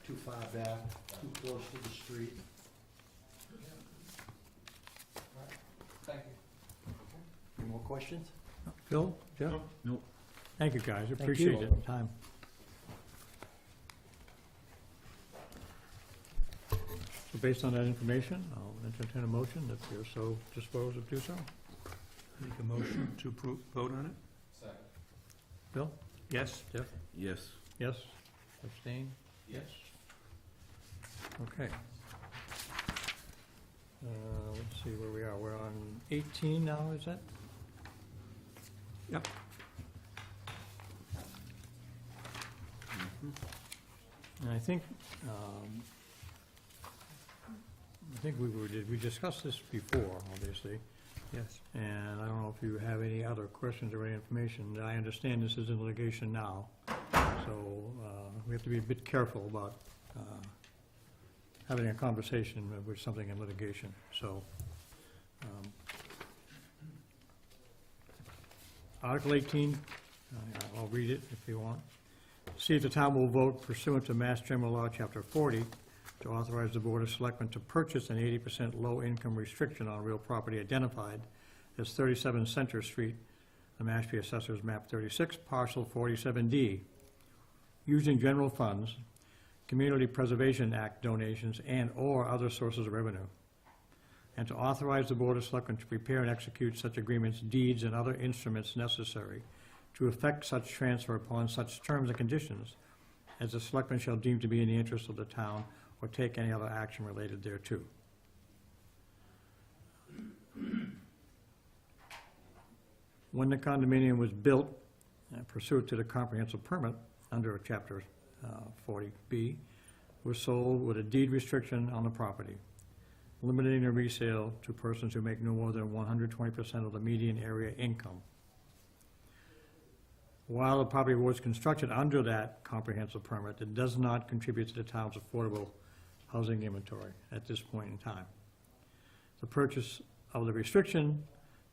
too far back, too close to the street. Thank you. Any more questions? Phil, Jeff? Nope. Thank you, guys, you. appreciate it, time. So based on that information, I'll entertain a motion if you're so disposed to do so. Make a motion to approve, vote on it? Second. Bill? Yes. Jeff? Yes. Yes? Abstain? Yes. Okay. Let's see where we are. We're on 18 now, is that? Yep. And I think we discussed this before, obviously, Yes. and I don't know if you have any other questions or any information. I understand this is in litigation now, so we have to be a bit careful about having a conversation with something in litigation, so. Article 18, I'll read it if you want. See if the town will vote pursuant to Mass General Law, Chapter 40, to authorize the Board of Selectmen to purchase an 80% low-income restriction on real property identified as 37 Center Street, the Mashpee Assessors Map 36, Parcel 47D, using general funds, Community Preservation Act donations, and/or other sources of revenue, and to authorize the Board of Selectmen to prepare and execute such agreements, deeds, and other instruments necessary to effect such transfer upon such terms and conditions as the Selectmen shall deem to be in the interest of the town, or take any other action related thereto. When the condominium was built pursuant to the comprehensive permit under Chapter 40B, was sold with a deed restriction on the property, limiting the resale to persons who make no more than 120% of the median area income. While the property was constructed under that comprehensive permit, it does not contribute to the town's affordable housing inventory at this point in time. The purchase of the restriction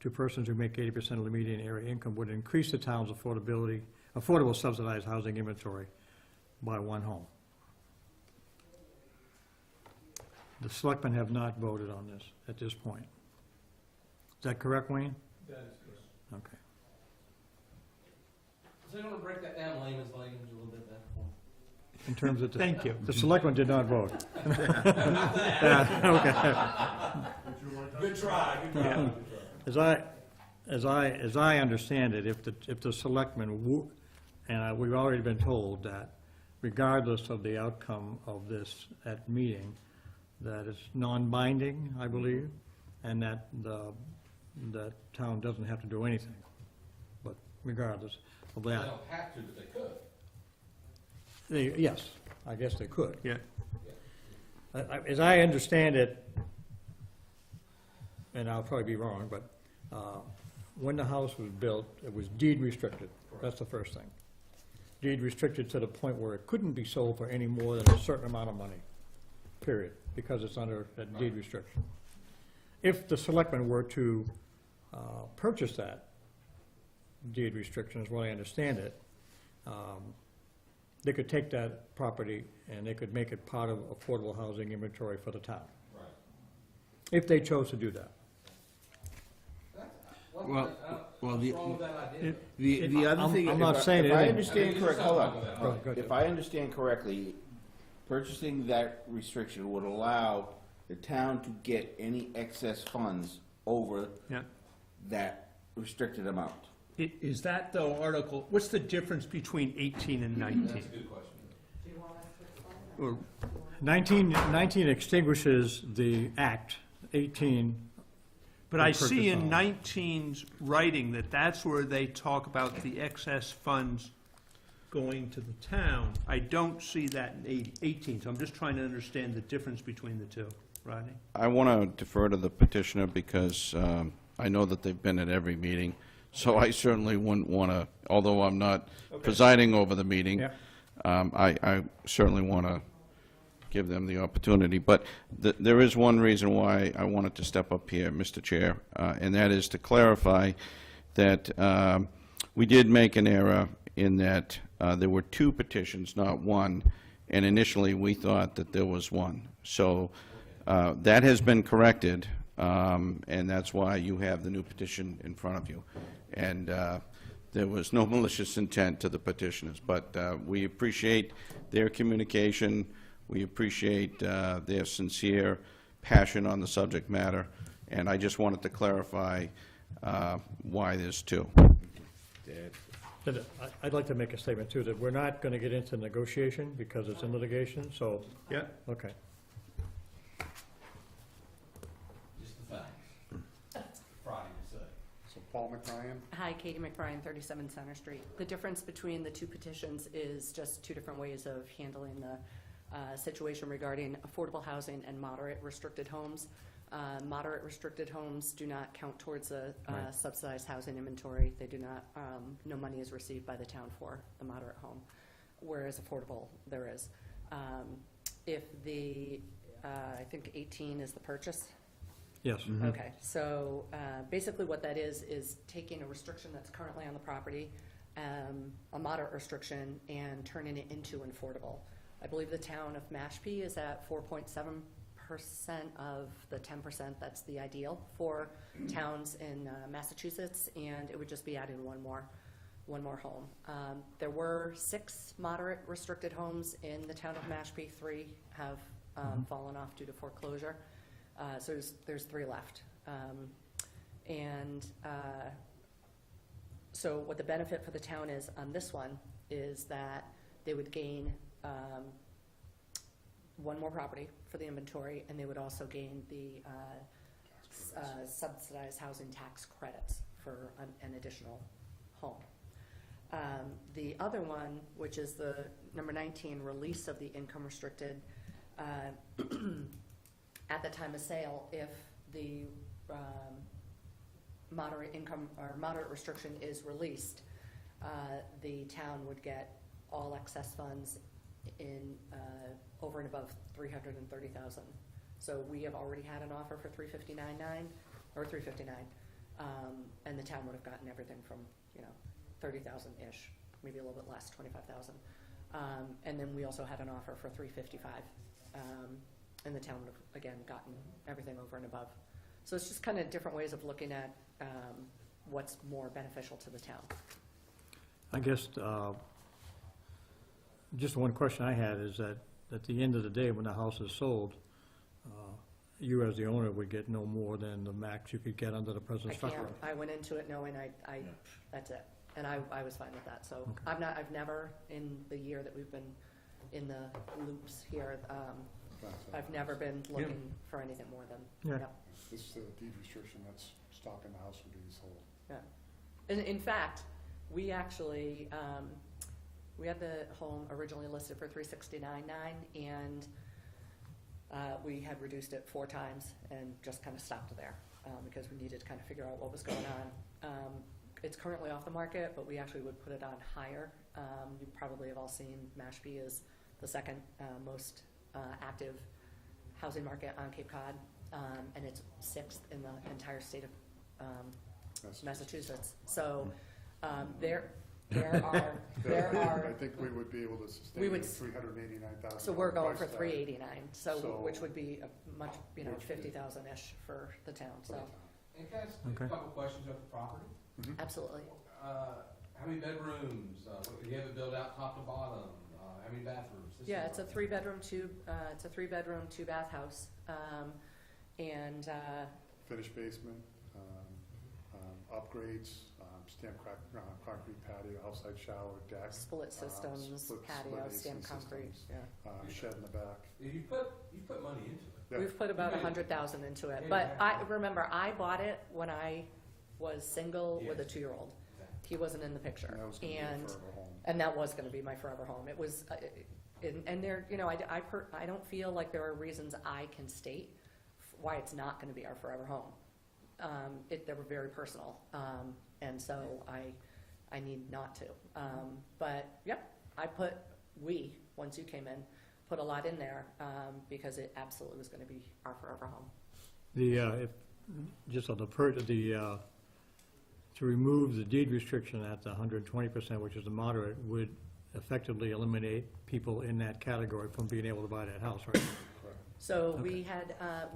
to persons who make 80% of the median area income would increase the town's affordable subsidized housing inventory by one home. The selectmen have not voted on this at this point. Is that correct, Wayne? That is correct. Okay. So you want to break that down layman's language a little bit then? In terms of, Thank you. the selectmen did not vote. Okay. Good try, good try. As I understand it, if the selectmen, and we've already been told that regardless of the outcome of this at meeting, that it's non-binding, I believe, and that the town doesn't have to do anything. But regardless of They that, don't have to, but they could. yes, I guess they could. Yeah. As I understand it, and I'll probably be wrong, but when the house was built, it was deed restricted. That's the first thing. Deed restricted to the point where it couldn't be sold for any more than a certain amount of money, period, because it's under that deed restriction. If the selectmen were to purchase that deed restriction, is what I understand it, they could take that property and they could make it part of affordable housing inventory for the town. Right. If they chose to do that. Well, What's wrong with that idea? the other thing. I'm not saying If I anything. understand correctly, hold Go on. ahead, go ahead. If I understand correctly, purchasing that restriction would allow the town to get any excess funds over Yeah. that restricted amount. Is that the article, what's the difference between 18 and 19? That's a good question. Do you want us to explain that? Or 19 extinguishes the act, 18. But I Purchase see in on. 19's writing that that's where they talk about the excess funds going to the town. I don't see that in 18, so I'm just trying to understand the difference between the two. Rodney? I want to defer to the petitioner because I know that they've been at every meeting, so I certainly wouldn't want to, although I'm not presiding over the meeting, Yeah. I certainly want to give them the opportunity. But there is one reason why I wanted to step up here, Mr. Chair, and that is to clarify that we did make an error in that there were two petitions, not one, and initially we thought that there was one. So that has been corrected, and that's why you have the new petition in front of you. And there was no malicious intent to the petitioners, but we appreciate their communication. We appreciate their sincere passion on the subject matter, and I just wanted to clarify why there's two. I'd like to make a statement, too, that we're not going to get into negotiation because it's in litigation, so, Yeah. okay. Just the facts. Friday to say. So Paul McRyan? Hi, Katie McBride, 37 Center Street. The difference between the two petitions is just two different ways of handling the situation regarding affordable housing and moderate restricted homes. Moderate restricted homes do not count towards a subsidized housing inventory. They do not, no money is received by the town for the moderate home, whereas affordable there is. If the, I think 18 is the purchase. Yes. Okay, so basically what that is taking a restriction that's currently on the property, a moderate restriction, and turning it into affordable. I believe the town of Mashpee is at 4.7% of the 10%. That's the ideal for towns in Massachusetts, and it would just be adding one more one more home. There were 6 moderate restricted homes in the town of Mashpee. 3 have fallen off due to foreclosure. So there's 3 left. So what the benefit for the town is on this one is that they would gain 1 more property for the inventory, and they would also gain the subsidized housing tax credits for an additional home. The other one, which is the number 19, release of the income restricted, at the time of sale, if the moderate income or moderate restriction is released, the town would get all excess funds in over and above $330,000. So we have already had an offer for $359,900 or $359,000, and the town would have gotten everything from 30,000-ish, maybe a little bit less, 25,000. And then we also had an offer for $355,000, and the town would have again gotten everything over and above. So it's just kind of different ways of looking at what's more beneficial to the town. I guess, just one question I had is that at the end of the day, when the house is sold, you as the owner would get no more than the max you could get under the present structure. I went into it knowing that's it, and I was fine with that. So Okay. I've never, in the year that we've been in the loops here, I've never been looking for anything more than, Yeah. This is the deed restriction that's stopping the house from being sold. yeah. In fact, we actually, we had the home originally listed for $369,900, and we had reduced it 4 times and just kind of stopped there because we needed to kind of figure out what was going on. It's currently off the market, but we actually would put it on higher. You probably have all seen Mashpee is the second most active housing market on Cape Cod, and it's 6th in the entire state of Massachusetts. So there are. I think we would be able to sustain We would- 389,000. So we're going for price tag. 389, so So- which would be a much, Which would be- 50,000-ish for the town. So And can I ask Okay. a couple questions of the property? absolutely. How many bedrooms? Do you have it built out top to bottom? How many bathrooms? Yeah, it's a 3-bedroom, 2-bath house, and Finished basement, upgrades, stamped concrete patio, outside shower, deck, split systems, split patio, AC stamped concrete. systems. Yeah. Shed in the back. You put money into it. Yeah. We've put about You made- 100,000 into it, Yeah, but exactly. remember, I bought it when I was single with a Yes. 2-year-old. Exactly. He wasn't in the picture, And that was going to be a forever home. and that was going to be my forever home. It was, and there, I don't feel like there are reasons I can state why it's not going to be our forever home. They were very personal, and so I need not to. But yep, once you came in, put a lot in there because it absolutely was going to be our forever home. Just on to remove the deed restriction at the 120%, which is the moderate, would effectively eliminate people in that category from being able to buy that house, right? So we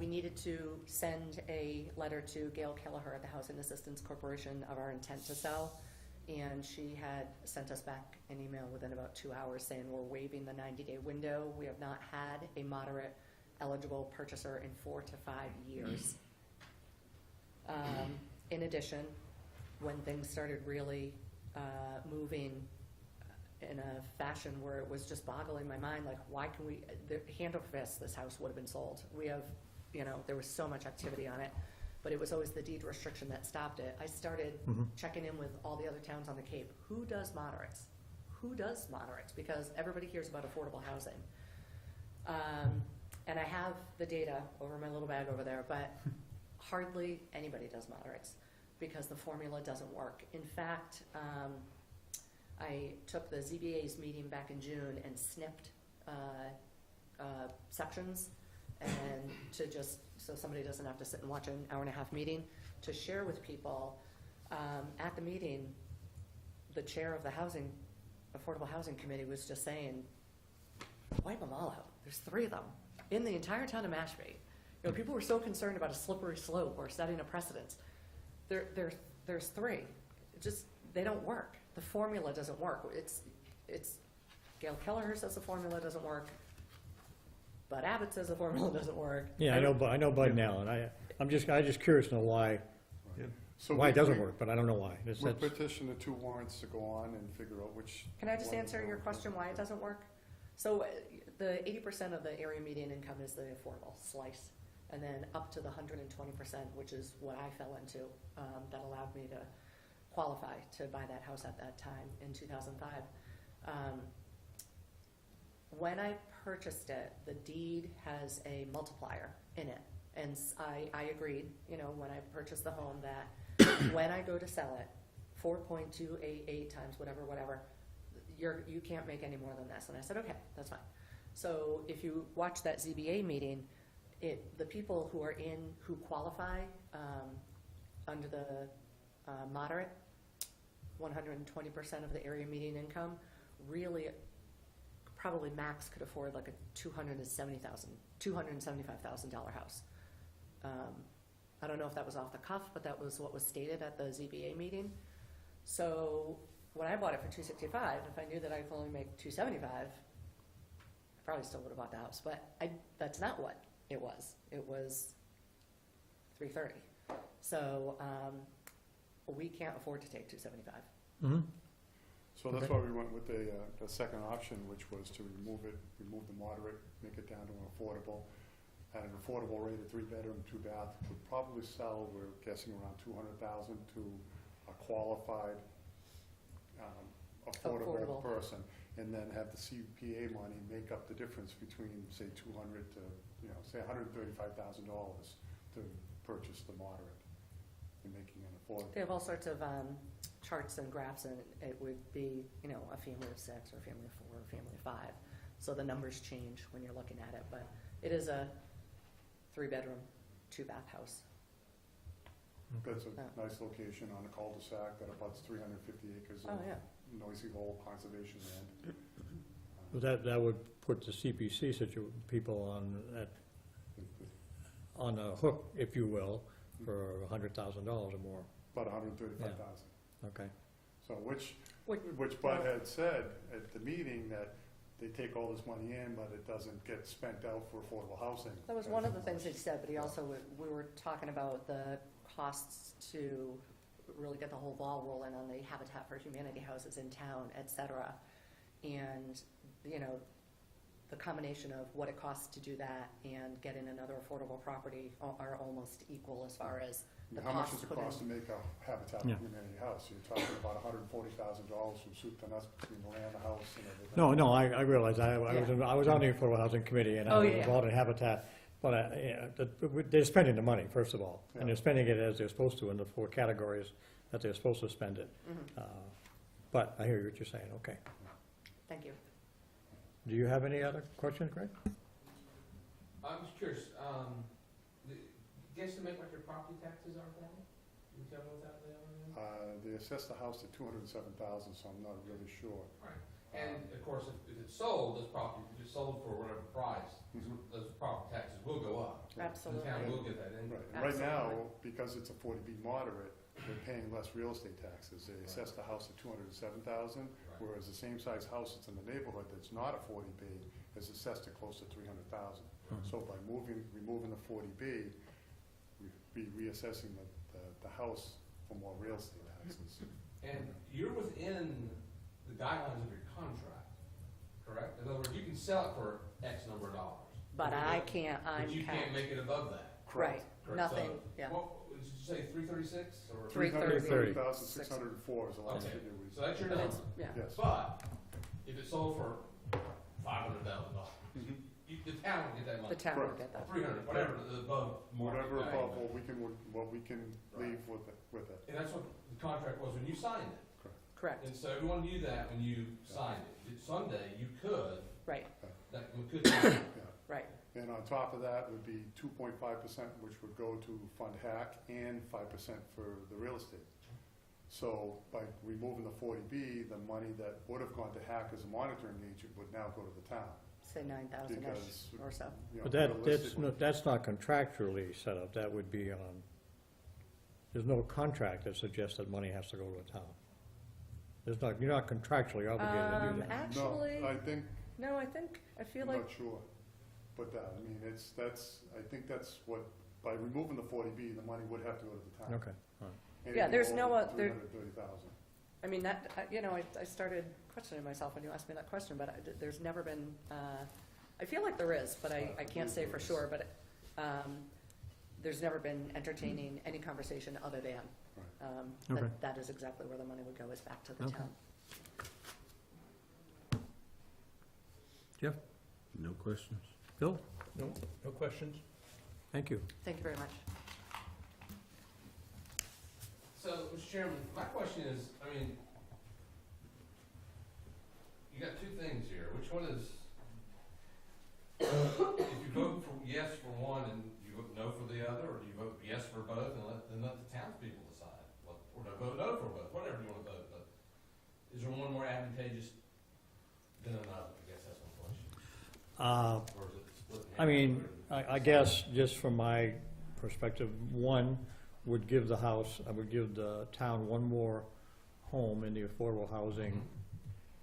needed to send a letter to Gail Kelleher at the Housing Assistance Corporation of our intent to sell, and she had sent us back an email within about 2 hours saying we're waiving the 90-day window. We have not had a moderate eligible purchaser in 4 to 5 years. In addition, when things started really moving in a fashion where it was just boggling my mind, like, why can we, hand over fist, this house would have been sold. We have, there was so much activity on it, but it was always the deed restriction that stopped it. I started checking in with all the other towns on the Cape. Who does moderates? Who does moderates? Because everybody hears about affordable housing. And I have the data over my little bag over there, but hardly anybody does moderates because the formula doesn't work. In fact, I took the ZBA's meeting back in June and snipped sections, and so somebody doesn't have to sit and watch an hour-and-a-half meeting, to share with people. At the meeting, the chair of the Affordable Housing Committee was just saying, wipe them all out. There's 3 of them in the entire town of Mashpee. People were so concerned about a slippery slope or setting a precedence. There's 3. They don't work. the formula doesn't work. It's, Gail Kelleher says the formula doesn't work, Bud Abbott says the formula doesn't work. Yeah, I know Bud and Alan. I'm just curious to know why So it doesn't we- work, but I don't know why. That's- We that's- petitioned the two warrants to go on and figure out which. Can I just one answer to your go question with. why it doesn't work? So the 80% of the area median income is the affordable slice. And then up to the 120%, which is what I fell into, that allowed me to qualify to buy that house at that time in 2005. When I purchased it, the deed has a multiplier in it. And I agreed, you know, when I purchased the home that when I go to sell it, 4.288 times whatever, you can't make any more than this. And I said, okay, that's fine. So if you watch that ZBA meeting, the people who qualify under the moderate, 120% of the area median income, really probably max could afford like a $275,000 house. I don't know if that was off the cuff, but that was what was stated at the ZBA meeting. So when I bought it for $265, if I knew that I could only make $275, I probably still would have bought the house. But that's not what it was. It was $330. So we can't afford to take $275. Mhm. So that's why we went with the second option, which was to remove the moderate, make it down to an affordable. At an affordable rate of 3-bedroom, 2-bath, would probably sell, we're guessing around $200,000 to a qualified, affordable person. And then have the CPA money make up the difference between, say, $200 to, say $135,000 to purchase the moderate and making it affordable. They have all sorts of charts and graphs, and it would be, a family of 6 or a family of 4 or a family of 5. So the numbers change when you're looking at it, but it is a 3-bedroom, 2-bath house. That's a nice location on a cul-de-sac that abuts 350 acres Oh, of yeah. noisy hole conservation land. Well, that would put the CPC people on a hook, if you will, for $100,000 or more. About 135,000. Okay. So which Bud had said at the meeting that they take all this money in, but it doesn't get spent out for affordable housing. That was one of the things he said, but he also, we were talking about the costs to really get the whole ball rolling on the Habitat for Humanity houses in town, et cetera. And, the combination of what it costs to do that and getting another affordable property are almost equal as far as the How much cost does it put in. cost to make a Habitat for Yeah. Humanity house? You're talking about $140,000 from soup to nuts between the land, the house, and everything. No, I realize, I was on the Affordable Housing Committee, and I Oh, was yeah. involved in Habitat, but they're spending the money, first of all, and they're spending it as they're supposed to in the 4 categories that they're supposed to spend it. But I hear what you're saying, okay. Thank you. Do you have any other questions, Greg? I'm just curious, guesstimate what your property taxes are for me? Can you tell me what that they are? They assessed the house at $207,000, so I'm not really sure. Right. And of course, if it's sold, if it's sold for whatever price, those property taxes will go up. Absolutely. The town will get that in. Right. And right now, because it's a 40B moderate, they're paying less real estate taxes. They assessed the house at $207,000, whereas the same size house that's in the neighborhood that's not a 40B is assessed at close to $300,000. So by removing the 40B, we'd be reassessing the house for more real estate taxes. And you're within the guidelines of your contract, correct? In other words, you can sell it for X number of dollars. But I can't, I'm But you can't make it above that. Right, Correct. nothing, So, yeah. what, did you say 336 or? 330. 330,604 is the last Okay, figure we. so that's your But number. it's, yeah. Yes. But if it's sold for $500,000, the town will get that money. The town will Correct. get that. 300, whatever, the above market Whatever value. above what we can leave with it. And that's what the contract was when you signed it. Correct, And so everyone knew that when you signed it. Someday you could, right, that could happen. right. And on top of that would be 2.5%, which would go to fund HAC, and 5% for the real estate. So by removing the 40B, the money that would have gone to HAC as a monitoring agent would now go to the town. Say 9,000-ish Because, or so. But that's not contractually set up, that would be on, there's no contract that suggests that money has to go to a town. There's not, you're not contractually obligated to do that. Actually, No, I think, I feel I'm like, not sure, but I mean, I think that's what, by removing the 40B, the money would have to go to the town. Okay, all right. Yeah, there's no, there- 330,000. I mean, that, I started questioning myself when you asked me that question, but there's never been, I feel like there is, but I can't say for sure, but there's never been entertaining any conversation other than, Okay. that is exactly where the money would go, is back to the Okay. town. Jeff? No questions? Bill? No questions? Thank you. Thank you very much. So, Mr. Chairman, my question is, I mean, you got two things here. Which one is, if you vote for yes for one and you vote no for the other, or do you vote yes for both and let the townspeople decide? Or do I vote no for both, whatever you want to vote, but is there one more advantageous than another? I guess that's my question. Or is it split in I half? mean, I guess, just from my perspective, one would give the house, I would give the town one more home in the affordable housing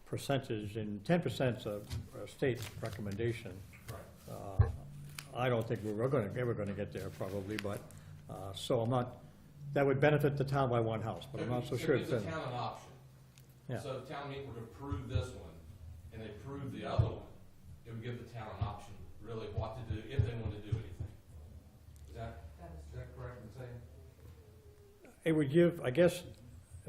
percentage, and 10%'s a state recommendation. Right. I don't think we're ever gonna get there probably, but, so I'm not, that would benefit the town by one house, but I'm not so sure it it's gives in. the town an option. Yeah. So if town meeting were to approve this one, and they approve the other one, it would give the town an option, really, what to do, if they want to do anything. Is that correct in saying? It would give, I guess,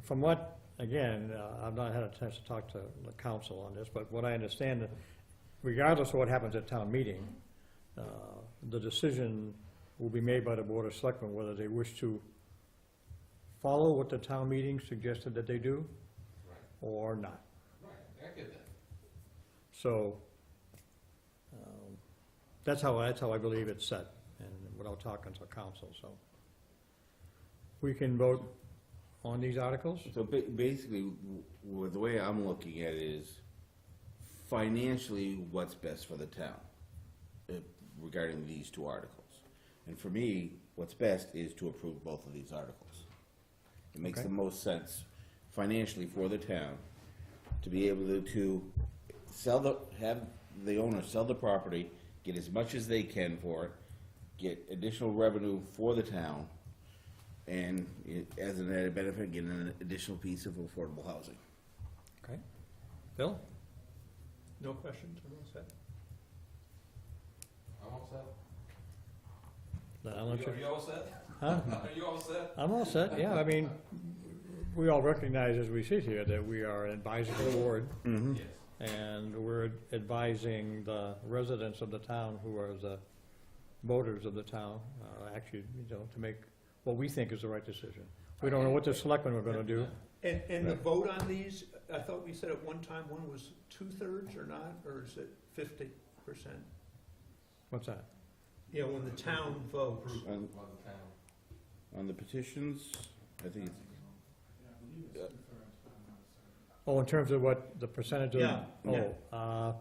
from what, again, I've not had a chance to talk to the council on this, but what I understand, regardless of what happens at town meeting, the decision will be made by the Board of Selectmen whether they wish to follow what the town meeting suggested that they do Right. or not. Right, I get that. So, that's how I believe it's set, and without talking to council, so. We can vote on these articles? So basically, the way I'm looking at it is financially, what's best for the town regarding these two articles. And for me, what's best is to approve both of these articles. It makes Okay. the most sense financially for the town to be able to have the owner sell the property, get as much as they can for it, get additional revenue for the town, and as an added benefit, get an additional piece of affordable housing. Okay. Bill? No questions, I'm all set. I'm all set. Then I'll let you- Are you all set? Huh? Are you all set? I'm all set, yeah, I mean, we all recognize as we sit here that we are an advisory board, Mm-hmm. Yes. and we're advising the residents of the town who are the voters of the town, actually, to make what we think is the right decision. We don't know what the selectmen are gonna do. And the vote on these, I thought we said at one time one was 2/3 or not, or is it 50%? What's that? You know, when the town votes. Approval of the town. On the petitions, I think it's, Oh, in terms of what the percentage of? Yeah. Oh,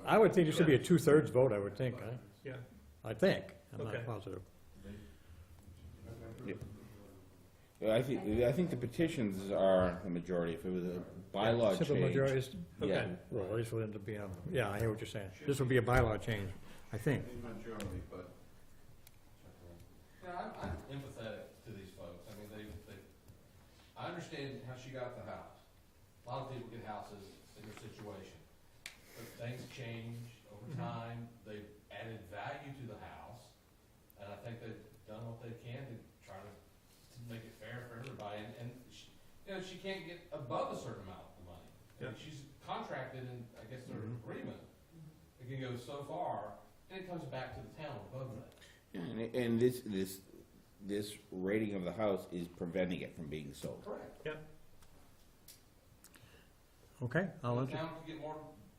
I would think it should be a 2/3 vote, I would think, Yeah, I think, I'm Okay. not positive. yeah, I think the petitions are the majority. If it was a bylaw Simple change. majority is, Yeah, Okay. well, this will end up being, yeah, I hear what you're saying. This would be a bylaw change, I think. Yeah, I'm empathetic to these folks. I mean, I understand how she got the house. A lot of people get houses in their situation. But things change over time. They've added value to the house. And I think they've done what they can to try to make it fair for everybody. And she, she can't get above a certain amount of money. I mean, Yeah. she's contracted in, I guess, their agreement. It can go so far, and it comes back to the town above that. yeah, and this rating of the house is preventing it from being sold. Correct. yeah. Okay, I'll The let you, town can get more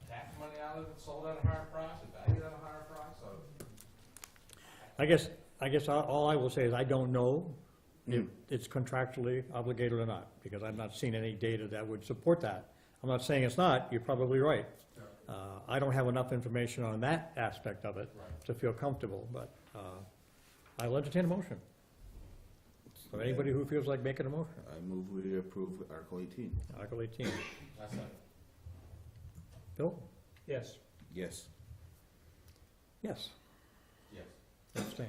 tax money out of it, sold at a higher price, and valued at a higher price, so. I guess all I will say is I don't know if it's contractually obligated or not, because I've not seen any data that would support that. I'm not saying it's not, you're probably right. I don't have enough information on that aspect of it Right. to feel comfortable, but I'll entertain a motion. So anybody who feels like making a motion, I move we approve Article 18. Article 18. That's it. Bill? Yes. Yes. Yes. Yes. Abstain.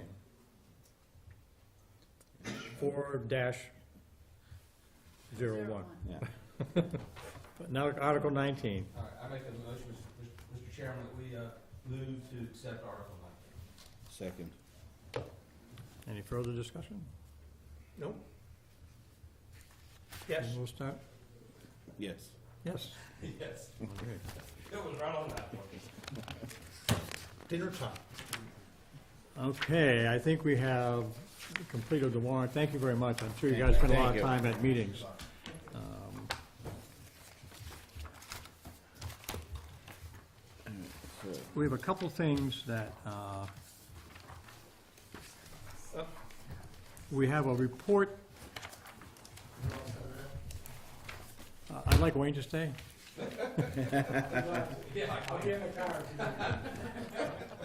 4-01. Yeah. Now, Article 19. All right, I make a motion, Mr. Chairman, that we move to accept Article 19. Second. Any further discussion? Nope. Yes. We'll start. Yes. Yes. Yes. Okay. It was right on that one. Dinner time. Okay, I think we have completed the warrant. Thank you very much. I'm sure you guys spent a lot of Thank you. time at meetings. So, We have a couple things that, we have a report. I'd like Wayne to stay. Yeah, I'll get in the car.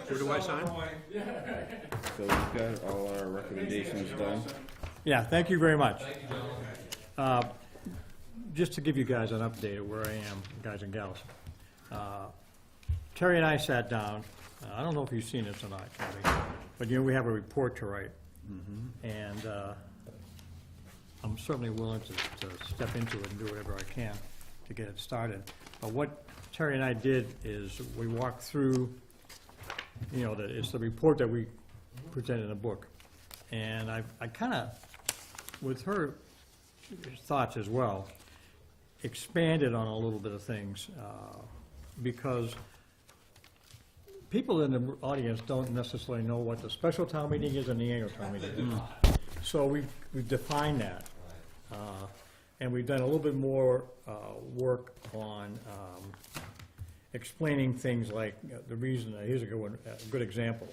Who do I sign? so we've got all our recommendations done. Yeah, thank you very much. Thank you, gentlemen. Just to give you guys an update of where I am, guys and gals. Terry and I sat down, I don't know if you've seen this or not, Terry, but we have a report to write. And I'm certainly willing to step into it and do whatever I can to get it started. But what Terry and I did is we walked through, it's the report that we presented in the book. And I kind of, with her thoughts as well, expanded on a little bit of things, because people in the audience don't necessarily know what the special town meeting is and the annual town meeting is. So we've defined that. And we've done a little bit more work on explaining things like the reason, here's a good example.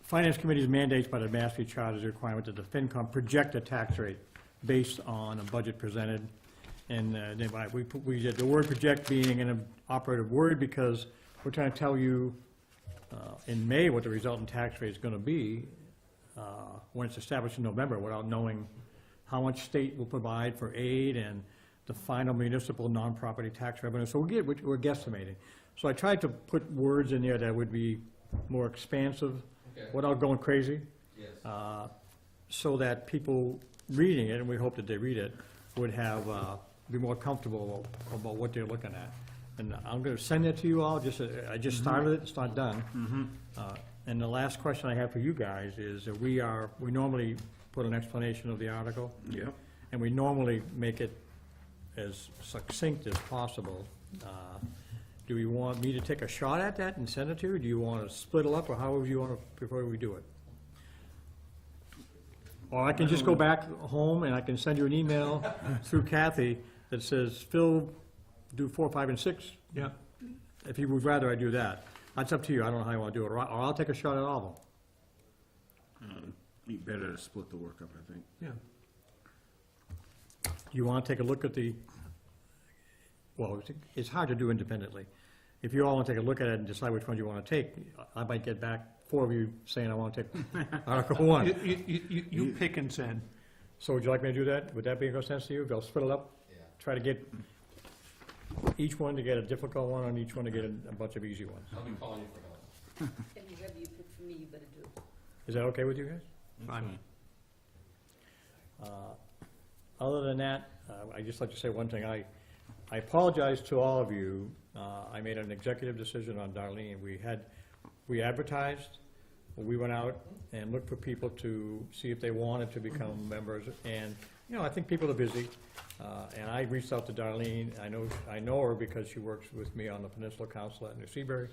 Finance Committee's mandates by the Mashpee Charter is a requirement that the FinCom project a tax rate based on a budget presented. And then we did the word project being an operative word because we're trying to tell you in May what the resultant tax rate is going to be when it's established in November without knowing how much state will provide for aid and the final municipal non-property tax revenue. So we're guesstimating. So I tried to put words in there that would be more expansive Okay. without going crazy, Yes. so that people reading it, and we hope that they read it, would have, be more comfortable about what they're looking at. And I'm gonna send it to you all, I just started it, it's not done. And the last question I have for you guys is that we normally put an explanation of the article. Yeah. And we normally make it as succinct as possible. Do you want me to take a shot at that and send it to you? Do you want to split it up, or how would you want to, before we do it? Or I can just go back home and I can send you an email through Kathy that says, Phil, do 4, 5, and 6. Yeah. If you would rather I do that. That's up to you. I don't know how you want to do it. Or I'll take a shot at all of them. Be better to split the work up, I think. Yeah. You want to take a look at well, it's hard to do independently. If you all want to take a look at it and decide which one you want to take, I might get back 4 of you saying I want to take Article 1. You pick and send. So would you like me to do that? Would that be a good sense to you? I'll split it up? Yeah. Try to get each one to get a difficult one and each one to get a bunch of easy ones. I'll be calling you for help. And whatever you pick for me, you better do. Is that okay with you guys? Fine. Other than that, I'd just like to say one thing. I apologize to all of you. I made an executive decision on Darlene. We advertised, we went out and looked for people to see if they wanted to become members. And, I think people are busy. And I reached out to Darlene. I know her because she works with me on the Peninsula Council at New Seabury.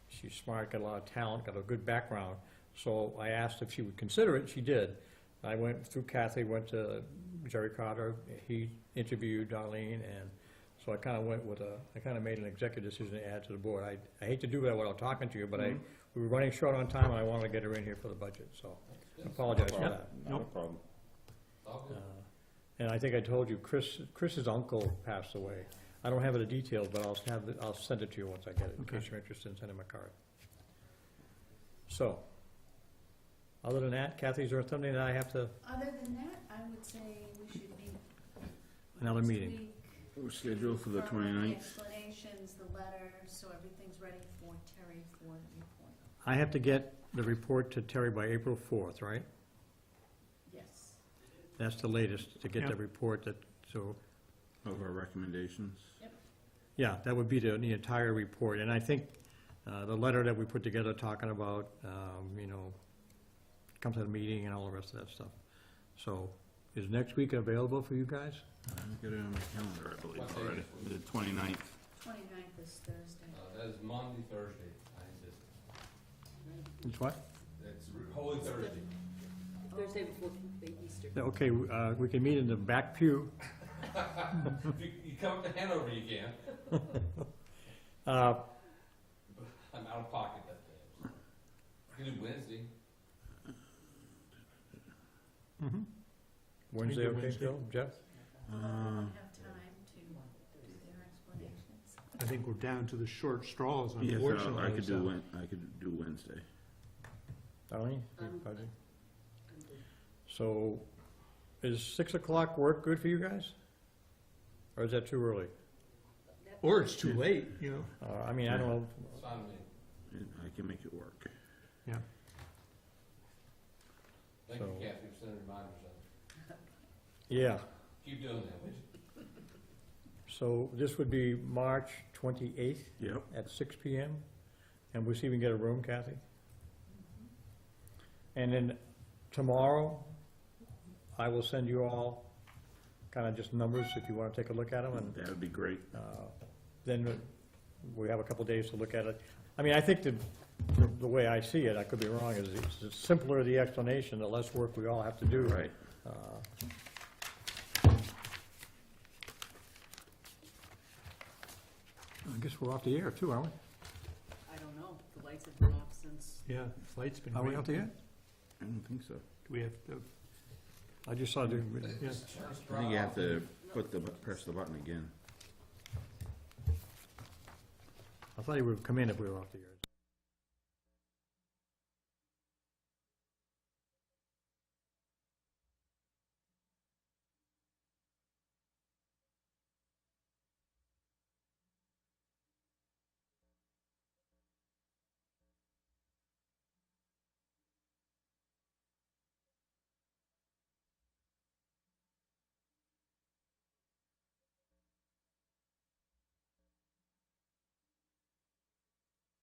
She's smart, got a lot of talent, got a good background. So I asked if she would consider it. She did. I went through Kathy, went to Jerry Carter. He interviewed Darlene, and so I kind of made an executive decision to add to the board. I hate to do that without talking to you, but we were running short on time, and I wanted to get her in here for the budget, so I apologize for that. Not a problem. All good. And I think I told you, Chris's uncle passed away. I don't have the details, but I'll send it to you once I get it, in case you're interested in sending him a card. So, Other than that, Kathy, is there something that I have to, Other than that, I would say we should meet another next meeting? week. We're scheduled for the Confirm all 29th. explanations, the letter, so everything's ready for Terry for the report. I have to get the report to Terry by April 4th, right? Yes. That's the latest, to get the Yeah. report that, so, Of our recommendations. yeah, that would be the entire report. And I think the letter that we put together talking about, you know, comes to the meeting and all the rest of that stuff. So, is next week available for you guys? I've got it on my calendar, I believe, What day already. is it? The 29th. 29th is Thursday. That is Monday, Thursday, I insist. It's what? It's Holy Thursday. Thursday before Easter. Okay, we can meet in the back pew. If you come up to Hanover, you can. Uh, I'm out of pocket that day. You can do Wednesday. Wednesday, okay, still, Jeff? Will everyone have time to do their explanations? I think we're down to the short straws, Yes, unfortunately. I could so- do, I could do Wednesday. Darlene? So, is 6 o'clock work good for you guys? Or is that too early? Or it's too late, you know? I mean, I don't know, It's fine with me. I can make it work. Yeah. Thank you, So- Kathy, for sending reminders of it. yeah. Keep doing that, would you? So this would be March 28th Yep. at 6 PM, and we'll see if we can get a room, Kathy. And then tomorrow, I will send you all kind of just numbers if you want to take a look at them, and That would be great. then we have a couple days to look at it. I mean, I think the way I see it, I could be wrong, is the simpler the explanation, the less work we all have to do. Right. I guess we're off the air too, aren't we? I don't know, the lights have been off since. Yeah, flight's been Are we great. off the air? I don't think so. Do we have to, I just saw the, yeah. I think you have to press the button again. I thought he would come in if we were off the air.